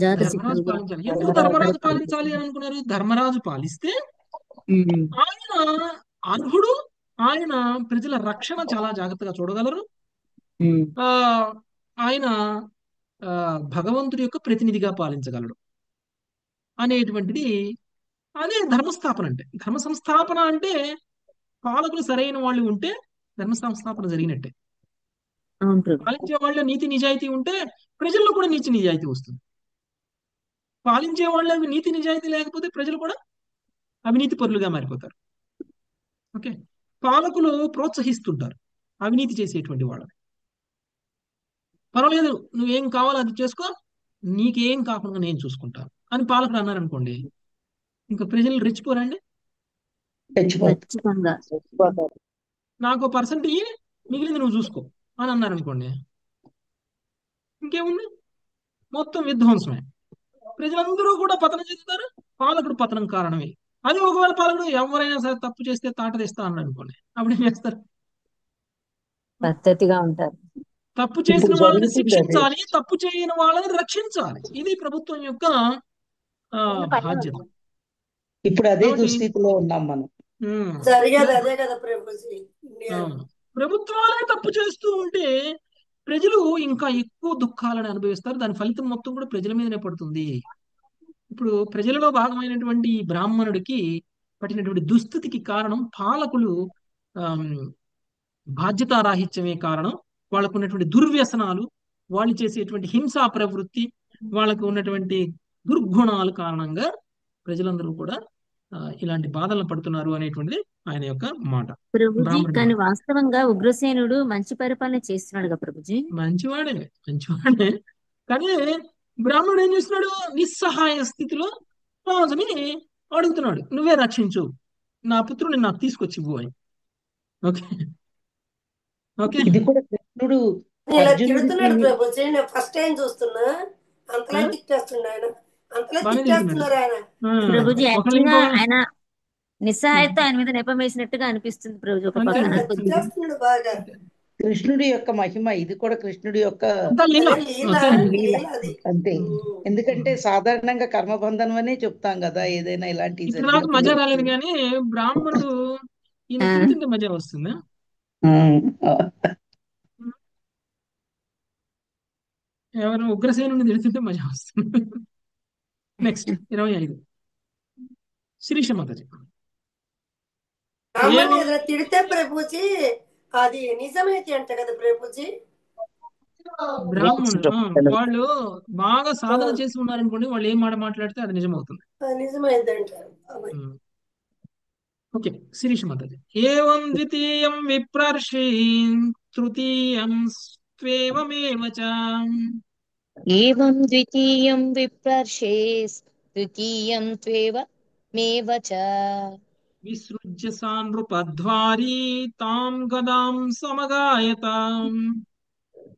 [SPEAKER 1] ధర్మరాజు పాలించాలి. ఎందుకు ధర్మరాజు పాలించాలి అని అనుకున్నారు? ధర్మరాజు పాలిస్తే ఆయన అర్హుడు, ఆయన ప్రజల రక్షణ చాలా జాగ్రత్తగా చూడగలరు, ఆయన భగవంతుడి యొక్క ప్రతినిధిగా పాలించగలడు అనేటువంటిది అదే ధర్మస్థాపన అంటే. ధర్మ సంస్థాపన అంటే పాలకులు సరైన వాళ్ళు ఉంటే ధర్మ సంస్థాపన జరిగినట్టే. పాలించే వాళ్ళు నీతి నిజాయితీ ఉంటే ప్రజల్లో కూడా నీతి నిజాయితీ వస్తుంది. పాలించే వాళ్ళు నీతి నిజాయితీ లేకపోతే ప్రజలు కూడా అవినీతి పరులుగా మారిపోతారు. ఓకే, పాలకులు ప్రోత్సహిస్తుంటారు అవినీతి చేసేటువంటి వాళ్ళని. పర్వాలేదు, నువ్వేం కావాలో అది చేసుకో, నీకేం కాకుండా నేను చూసుకుంటాను అని పాలకుడు అన్నారనుకోండి, ఇంకా ప్రజలు రెచ్చిపోరండి.
[SPEAKER 2] ఖచ్చితంగా
[SPEAKER 1] నాకు పర్సెంట్ ఇయ్యి, మిగిలింది నువ్వు చూసుకో అని అన్నారనుకోండి, ఇంకేముంది, మొత్తం విధ్వంసమే. ప్రజలందరూ కూడా పతనం చెందుతారు, పాలకుడు పతనం కారణమే. అది ఒకవేళ పాలకుడు ఎవరైనా సరే తప్పు చేస్తే తాట తీస్తా అన్నాడు అనుకోండి, అప్పుడు ఏం చేస్తారు?
[SPEAKER 2] పద్ధతిగా ఉంటారు.
[SPEAKER 1] తప్పు చేసిన
[SPEAKER 3] ఇప్పుడు
[SPEAKER 1] వాళ్ళని
[SPEAKER 3] జరుగుతుంది అదే.
[SPEAKER 1] శిక్షించాలి, తప్పు చేయని వాళ్ళని రక్షించాలి. ఇది ప్రభుత్వం యొక్క బాధ్యత.
[SPEAKER 3] ఇప్పుడు అదే
[SPEAKER 1] కాబట్టి
[SPEAKER 3] దుస్థితిలో ఉన్నాం మనం.
[SPEAKER 8] జరిగేది అదే కదా ప్రభుజీ ఇండియాలో.
[SPEAKER 1] ప్రభుత్వాలే తప్పు చేస్తూ ఉంటే ప్రజలు ఇంకా ఎక్కువ దుఃఖాలను అనుభవిస్తారు. దాని ఫలితం మొత్తం కూడా ప్రజల మీదనే పడుతుంది. ఇప్పుడు ప్రజలలో భాగమైనటువంటి ఈ బ్రాహ్మణుడికి పట్టినటువంటి దుస్థితికి కారణం పాలకులు ఆమ్, బాధ్యతారాహిత్యమే కారణం. వాళ్ళకు ఉన్నటువంటి దుర్వ్యసనాలు, వాళ్ళు చేసేటువంటి హింసా ప్రవృత్తి, వాళ్ళకు ఉన్నటువంటి దుర్గుణాల కారణంగా ప్రజలందరూ కూడా ఇలాంటి బాధలను పడుతున్నారు అనేటువంటిది ఆయన యొక్క మాట.
[SPEAKER 2] ప్రభుజీ
[SPEAKER 1] బ్రాహ్మణుడి
[SPEAKER 2] కానీ
[SPEAKER 1] మాట.
[SPEAKER 2] వాస్తవంగా ఉగ్రసేనుడు మంచి పరిపాలన చేస్తున్నాడు కదా ప్రభుజీ.
[SPEAKER 1] మంచివాడే మంచివాడే, కానీ బ్రాహ్మణుడు ఏం చేస్తున్నాడు? నిస్సహాయ స్థితిలో రాజుని అడుగుతున్నాడు, నువ్వే రక్షించు, నా పుత్రుని నాకు తీసుకొచ్చి ఇవ్వు అని. ఓకే ఓకే
[SPEAKER 3] ఇది కూడా కృష్ణుడు
[SPEAKER 8] ఇలా
[SPEAKER 3] అర్జునుడికి
[SPEAKER 8] తిడుతున్నాడు ప్రభుజీ, నేను ఫస్ట్ టైం చూస్తున్నా. అంతలా
[SPEAKER 1] ఆ?
[SPEAKER 8] తిట్టేస్తుండ ఆయన, అంతలా
[SPEAKER 1] బాగానే
[SPEAKER 8] తిట్టేస్తున్నారు ఆయన.
[SPEAKER 2] ప్రభుజీ
[SPEAKER 1] ఒకళ్ళు
[SPEAKER 2] యాక్చువల్గా
[SPEAKER 1] ఇంకో
[SPEAKER 2] ఆయన నిస్సహాయత ఆయన మీద నెపం వేసినట్టుగా అనిపిస్తుంది ప్రభుజీ ఒక
[SPEAKER 1] అంతే
[SPEAKER 2] పక్కన.
[SPEAKER 8] తిట్టేస్తున్నాడు బాగా.
[SPEAKER 3] కృష్ణుడి యొక్క మహిమ, ఇది కూడా కృష్ణుడి యొక్క
[SPEAKER 1] అంతా లీల.
[SPEAKER 8] అదే లీల,
[SPEAKER 1] ఓకే
[SPEAKER 3] లీల.
[SPEAKER 8] లీల అది.
[SPEAKER 3] అంతే. ఎందుకంటే సాధారణంగా కర్మబంధనం అనే చెప్తాం కదా, ఏదైనా ఇలాంటి
[SPEAKER 1] ఇక్కడ నాకు
[SPEAKER 3] జరిగినప్పుడు.
[SPEAKER 1] మజా రాలేదు, కానీ బ్రాహ్మణుడు ఈయన
[SPEAKER 2] ఆ,
[SPEAKER 1] తిడుతుంటే మజా వస్తుందా? ఎవరు ఉగ్రసేనుని తిడుతుంటే మజా వస్తుంది. నెక్స్ట్ 25 శిరీష మాతాజీ.
[SPEAKER 8] బ్రాహ్మణ్ణి ఏదైనా తిడితే ప్రభుజీ అది నిజమైతే అంట కదా ప్రభుజీ.
[SPEAKER 1] బ్రాహ్మణుడు వాళ్ళు బాగా సాధన చేసి ఉన్నారనుకోండి, వాళ్ళు ఏం మాట మాట్లాడితే అది నిజమవుతుంది.
[SPEAKER 8] నిజమైంది అంటారు.
[SPEAKER 1] ఓకే, శిరీష మాతాజీ. ఏవం ద్వితీయం విప్రర్షి తృతీయం స్వేవమేవ చ
[SPEAKER 2] ఏవం ద్వితీయం విప్రర్షే తృతీయం త్వేవమేవ చ
[SPEAKER 1] విసృజ్య సానృపధ్వారీ తాం గదాం సమగాయతాం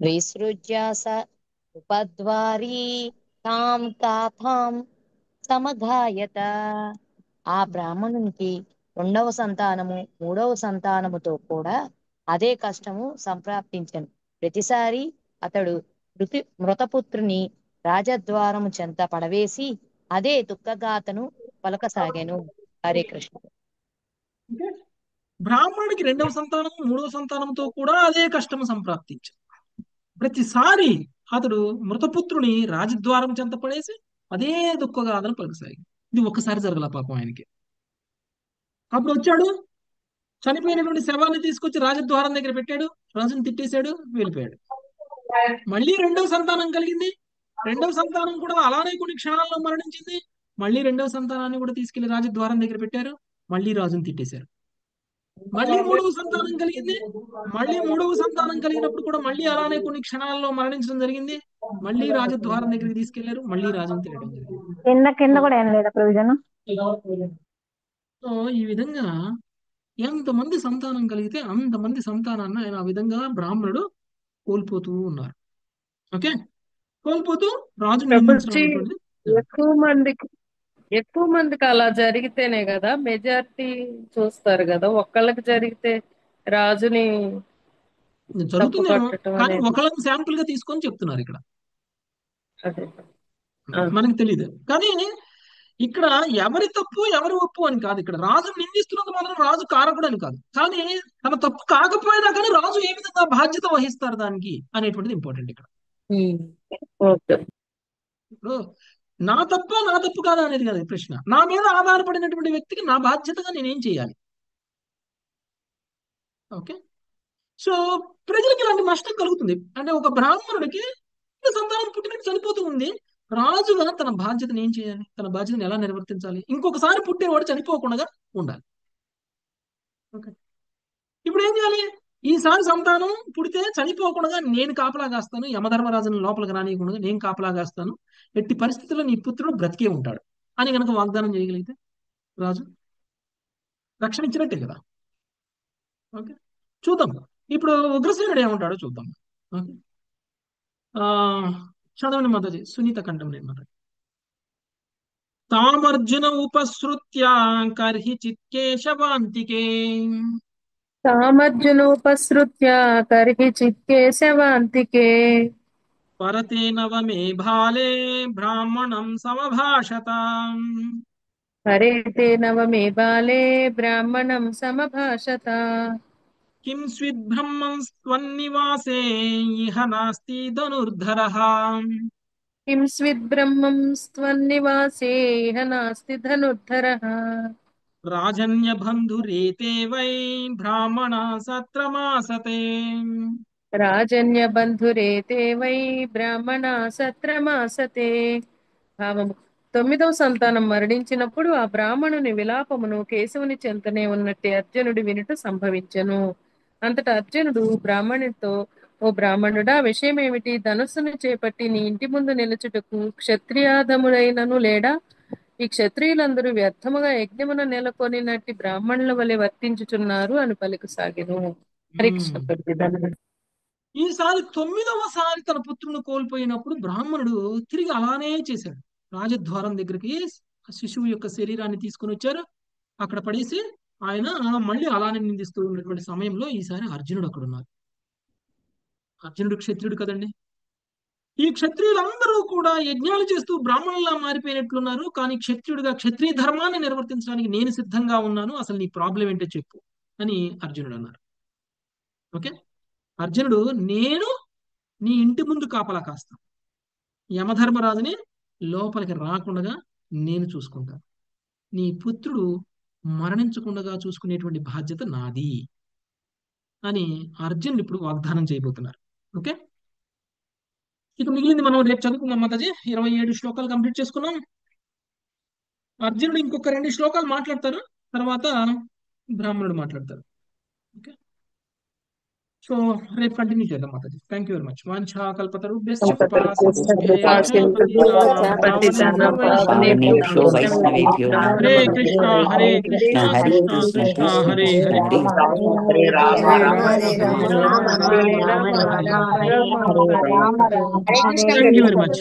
[SPEAKER 2] విసృజ్యాస ఉపద్వారీ తాం తాథాం సమఘాయత. ఆ బ్రాహ్మణునికి రెండవ సంతానము మూడవ సంతానముతో కూడా అదే కష్టము సంప్రాప్తించను. ప్రతిసారి అతడు మృతపుత్రుని రాజద్వారము చెంత పడవేసి అదే దుఃఖగాథను పలకసాగాను. హరే కృష్ణ.
[SPEAKER 1] బ్రాహ్మణుడికి రెండవ సంతానము మూడవ సంతానంతో కూడా అదే కష్టము సంప్రాప్తించు. ప్రతిసారి అతడు మృతపుత్రుని రాజద్వారం చెంత పడేసి అదే దుఃఖగాథను పలకసాగి. ఇది ఒక్కసారి జరగల పాపం ఆయనకి. అప్పుడు వచ్చాడు, చనిపోయినటువంటి శవాన్ని తీసుకొచ్చి రాజద్వారం దగ్గర పెట్టాడు, రాజుని తిట్టేశాడు, వెళ్ళిపోయాడు. మళ్ళీ రెండవ సంతానం కలిగింది, రెండవ సంతానం కూడా అలానే కొన్ని క్షణాల్లో మరణించింది. మళ్ళీ రెండవ సంతానాన్ని కూడా తీసుకెళ్లి రాజద్వారం దగ్గర పెట్టారు, మళ్ళీ రాజుని తిట్టేశారు. మళ్ళీ మూడవ సంతానం కలిగింది, మళ్ళీ మూడవ సంతానం కలిగినప్పుడు కూడా మళ్ళీ అలానే కొన్ని క్షణాల్లో మరణించడం జరిగింది. మళ్ళీ రాజద్వారం దగ్గరికి తీసుకెళ్లారు, మళ్ళీ రాజుని తిట్టడం జరిగింది.
[SPEAKER 9] కింద కూడా ఏం లేదా ప్రయోజనం?
[SPEAKER 1] సో ఈ విధంగా ఎంతమంది సంతానం కలిగితే అంతమంది సంతానాన్ని ఆయన ఆ విధంగా బ్రాహ్మణుడు కోల్పోతూ ఉన్నారు. ఓకే, కోల్పోతూ రాజు నియమించడం
[SPEAKER 4] ప్రభుజీ
[SPEAKER 1] అనేటువంటిది
[SPEAKER 4] ఎక్కువ మందికి అలా జరిగితేనే కదా మెజారిటీ చూస్తారు కదా. ఒక్కళ్ళకి జరిగితే రాజుని తప్పు
[SPEAKER 1] జరుగుతుందేమో,
[SPEAKER 4] పట్టడం
[SPEAKER 1] కానీ
[SPEAKER 4] అనేది
[SPEAKER 1] ఒకళ్ళని శాంపుల్ గా తీసుకొని చెప్తున్నారు ఇక్కడ.
[SPEAKER 4] అదే.
[SPEAKER 1] మనకు తెలియదు, కానీ ఇక్కడ ఎవరి తప్పు ఎవరి ఒప్పు అని కాదు. ఇక్కడ రాజు నిందిస్తున్నంత మాత్రం రాజు కారకుడు అని కాదు, కానీ తన తప్పు కాకపోయినా కానీ రాజు ఏ విధంగా బాధ్యత వహిస్తారు దానికి అనేటువంటిది ఇంపార్టెంట్ ఇక్కడ.
[SPEAKER 4] ఓకే.
[SPEAKER 1] ఇప్పుడు నా తప్పు కాదా అనేది కాదు ప్రశ్న. నా మీద ఆధారపడినటువంటి వ్యక్తికి నా బాధ్యతగా నేనేం చేయాలి? ఓకే, సో ప్రజలకి ఇలాంటి నష్టం కలుగుతుంది. అంటే ఒక బ్రాహ్మణుడికి సంతానం పుట్టినట్టు చనిపోతూ ఉంది, రాజుగా తన బాధ్యతను ఏం చేయాలి, తన బాధ్యతను ఎలా నిర్వర్తించాలి, ఇంకొకసారి పుట్టేవాడు చనిపోకుండా ఉండాలి. ఓకే, ఇప్పుడు ఏం చేయాలి? ఈసారి సంతానం పుడితే చనిపోకుండా నేను కాపలా కాస్తాను, యమధర్మరాజుని లోపలికి రానియకుండా నేను కాపలా కాస్తాను, ఎట్టి పరిస్థితుల్లో నీ పుత్రుడు బ్రతికే ఉంటాడు అని గనక వాగ్దానం చేయగలిగితే రాజు రక్షణ ఇచ్చినట్టే కదా. ఓకే, చూద్దాం ఇప్పుడు ఉగ్రసేనుడు ఏమంటాడో చూద్దాం. ఓకే, ఆ చదవండి మాతాజీ, సునీత కంఠం నేను మాతాజీ. తామర్జున ఉపసృత్య కర్హి చిత్కేశవాంతికే
[SPEAKER 4] తామర్జునోపసృత్య కర్హి చిత్కేశవాంతికే
[SPEAKER 1] పరతే నవమే భాలే బ్రాహ్మణం సమభాషత.
[SPEAKER 4] హరేతే నవమే బాలే బ్రాహ్మణం సమభాషత.
[SPEAKER 1] కిం స్విద్బ్రహ్మం స్త్వన్నివాసే ఇహ నాస్తి ధనుర్ధరః.
[SPEAKER 4] కిం స్విద్బ్రహ్మం స్త్వన్నివాసే ఇహ నాస్తి ధనుర్ధరః.
[SPEAKER 1] రాజన్యబంధురేతే వై బ్రాహ్మణ సత్రమాసతే.
[SPEAKER 4] రాజన్యబంధురేతే వై బ్రాహ్మణ సత్రమాసతే. భావము: 9వ సంతానం మరణించినప్పుడు ఆ బ్రాహ్మణుని విలాపమును కేశవుని చెంతనే ఉన్నట్టే అర్జునుడు వినుట సంభవించెను. అంతటా అర్జునుడు బ్రాహ్మణుడితో, ఓ బ్రాహ్మణుడా, విషయమేమిటి? ధనుస్సును చేపట్టి నీ ఇంటి ముందు నిలుచుటకు క్షత్రియాధముడైనను లేడా? ఈ క్షత్రియులందరూ వ్యర్థముగా యజ్ఞమున నెలకొనినట్టి బ్రాహ్మణుల వలె వర్తించుచున్నారు అని పలుకసాగెను. హరికృష్ణ ప్రభుజీ.
[SPEAKER 1] ఈసారి 9వసారి తన పుత్రుని కోల్పోయినప్పుడు బ్రాహ్మణుడు తిరిగి అలానే చేశాడు. రాజద్వారం దగ్గరికి ఆ శిశువు యొక్క శరీరాన్ని తీసుకుని వచ్చారు, అక్కడ పడేసి ఆయన మళ్ళీ అలానే నిందిస్తూ ఉన్నటువంటి సమయంలో ఈసారి అర్జునుడు అక్కడ ఉన్నారు. అర్జునుడు క్షత్రియుడు కదండి. ఈ క్షత్రియులందరూ కూడా యజ్ఞాలు చేస్తూ బ్రాహ్మణులా మారిపోయినట్లున్నారు, కానీ క్షత్రియుడిగా క్షత్రియ ధర్మాన్ని నిర్వర్తించడానికి నేను సిద్ధంగా ఉన్నాను, అసలు నీ ప్రాబ్లం ఏంటో చెప్పు అని అర్జునుడు అన్నారు. ఓకే, అర్జునుడు, నేను నీ ఇంటి ముందు కాపలా కాస్తాను, యమధర్మరాజుని లోపలికి రాకుండా నేను చూసుకుంటాను, నీ పుత్రుడు మరణించకుండా చూసుకునేటువంటి బాధ్యత నాది అని అర్జునుడు ఇప్పుడు వాగ్దానం చేయబోతున్నారు. ఓకే, ఇక మిగిలింది మనం రేపు చదువుకుందాం మాతాజీ. 27 శ్లోకాలు కంప్లీట్ చేసుకున్నాం. అర్జునుడు ఇంకొక 2 శ్లోకాలు మాట్లాడతారు, తర్వాత బ్రాహ్మణుడు మాట్లాడతారు. ఓకే, సో రేపు కంటిన్యూ చేద్దాం మాతాజీ. Thank you very much. వాంఛా కల్పతరుభ్యశ్చ కృపా సింధుభ్యైవ చ పతితానాం పావనేభ్యో వైష్ణవేభ్యో Hare Krishna Hare Krishna Krishna Krishna Hare Hare
[SPEAKER 3] Hare Rama
[SPEAKER 1] thank you very much.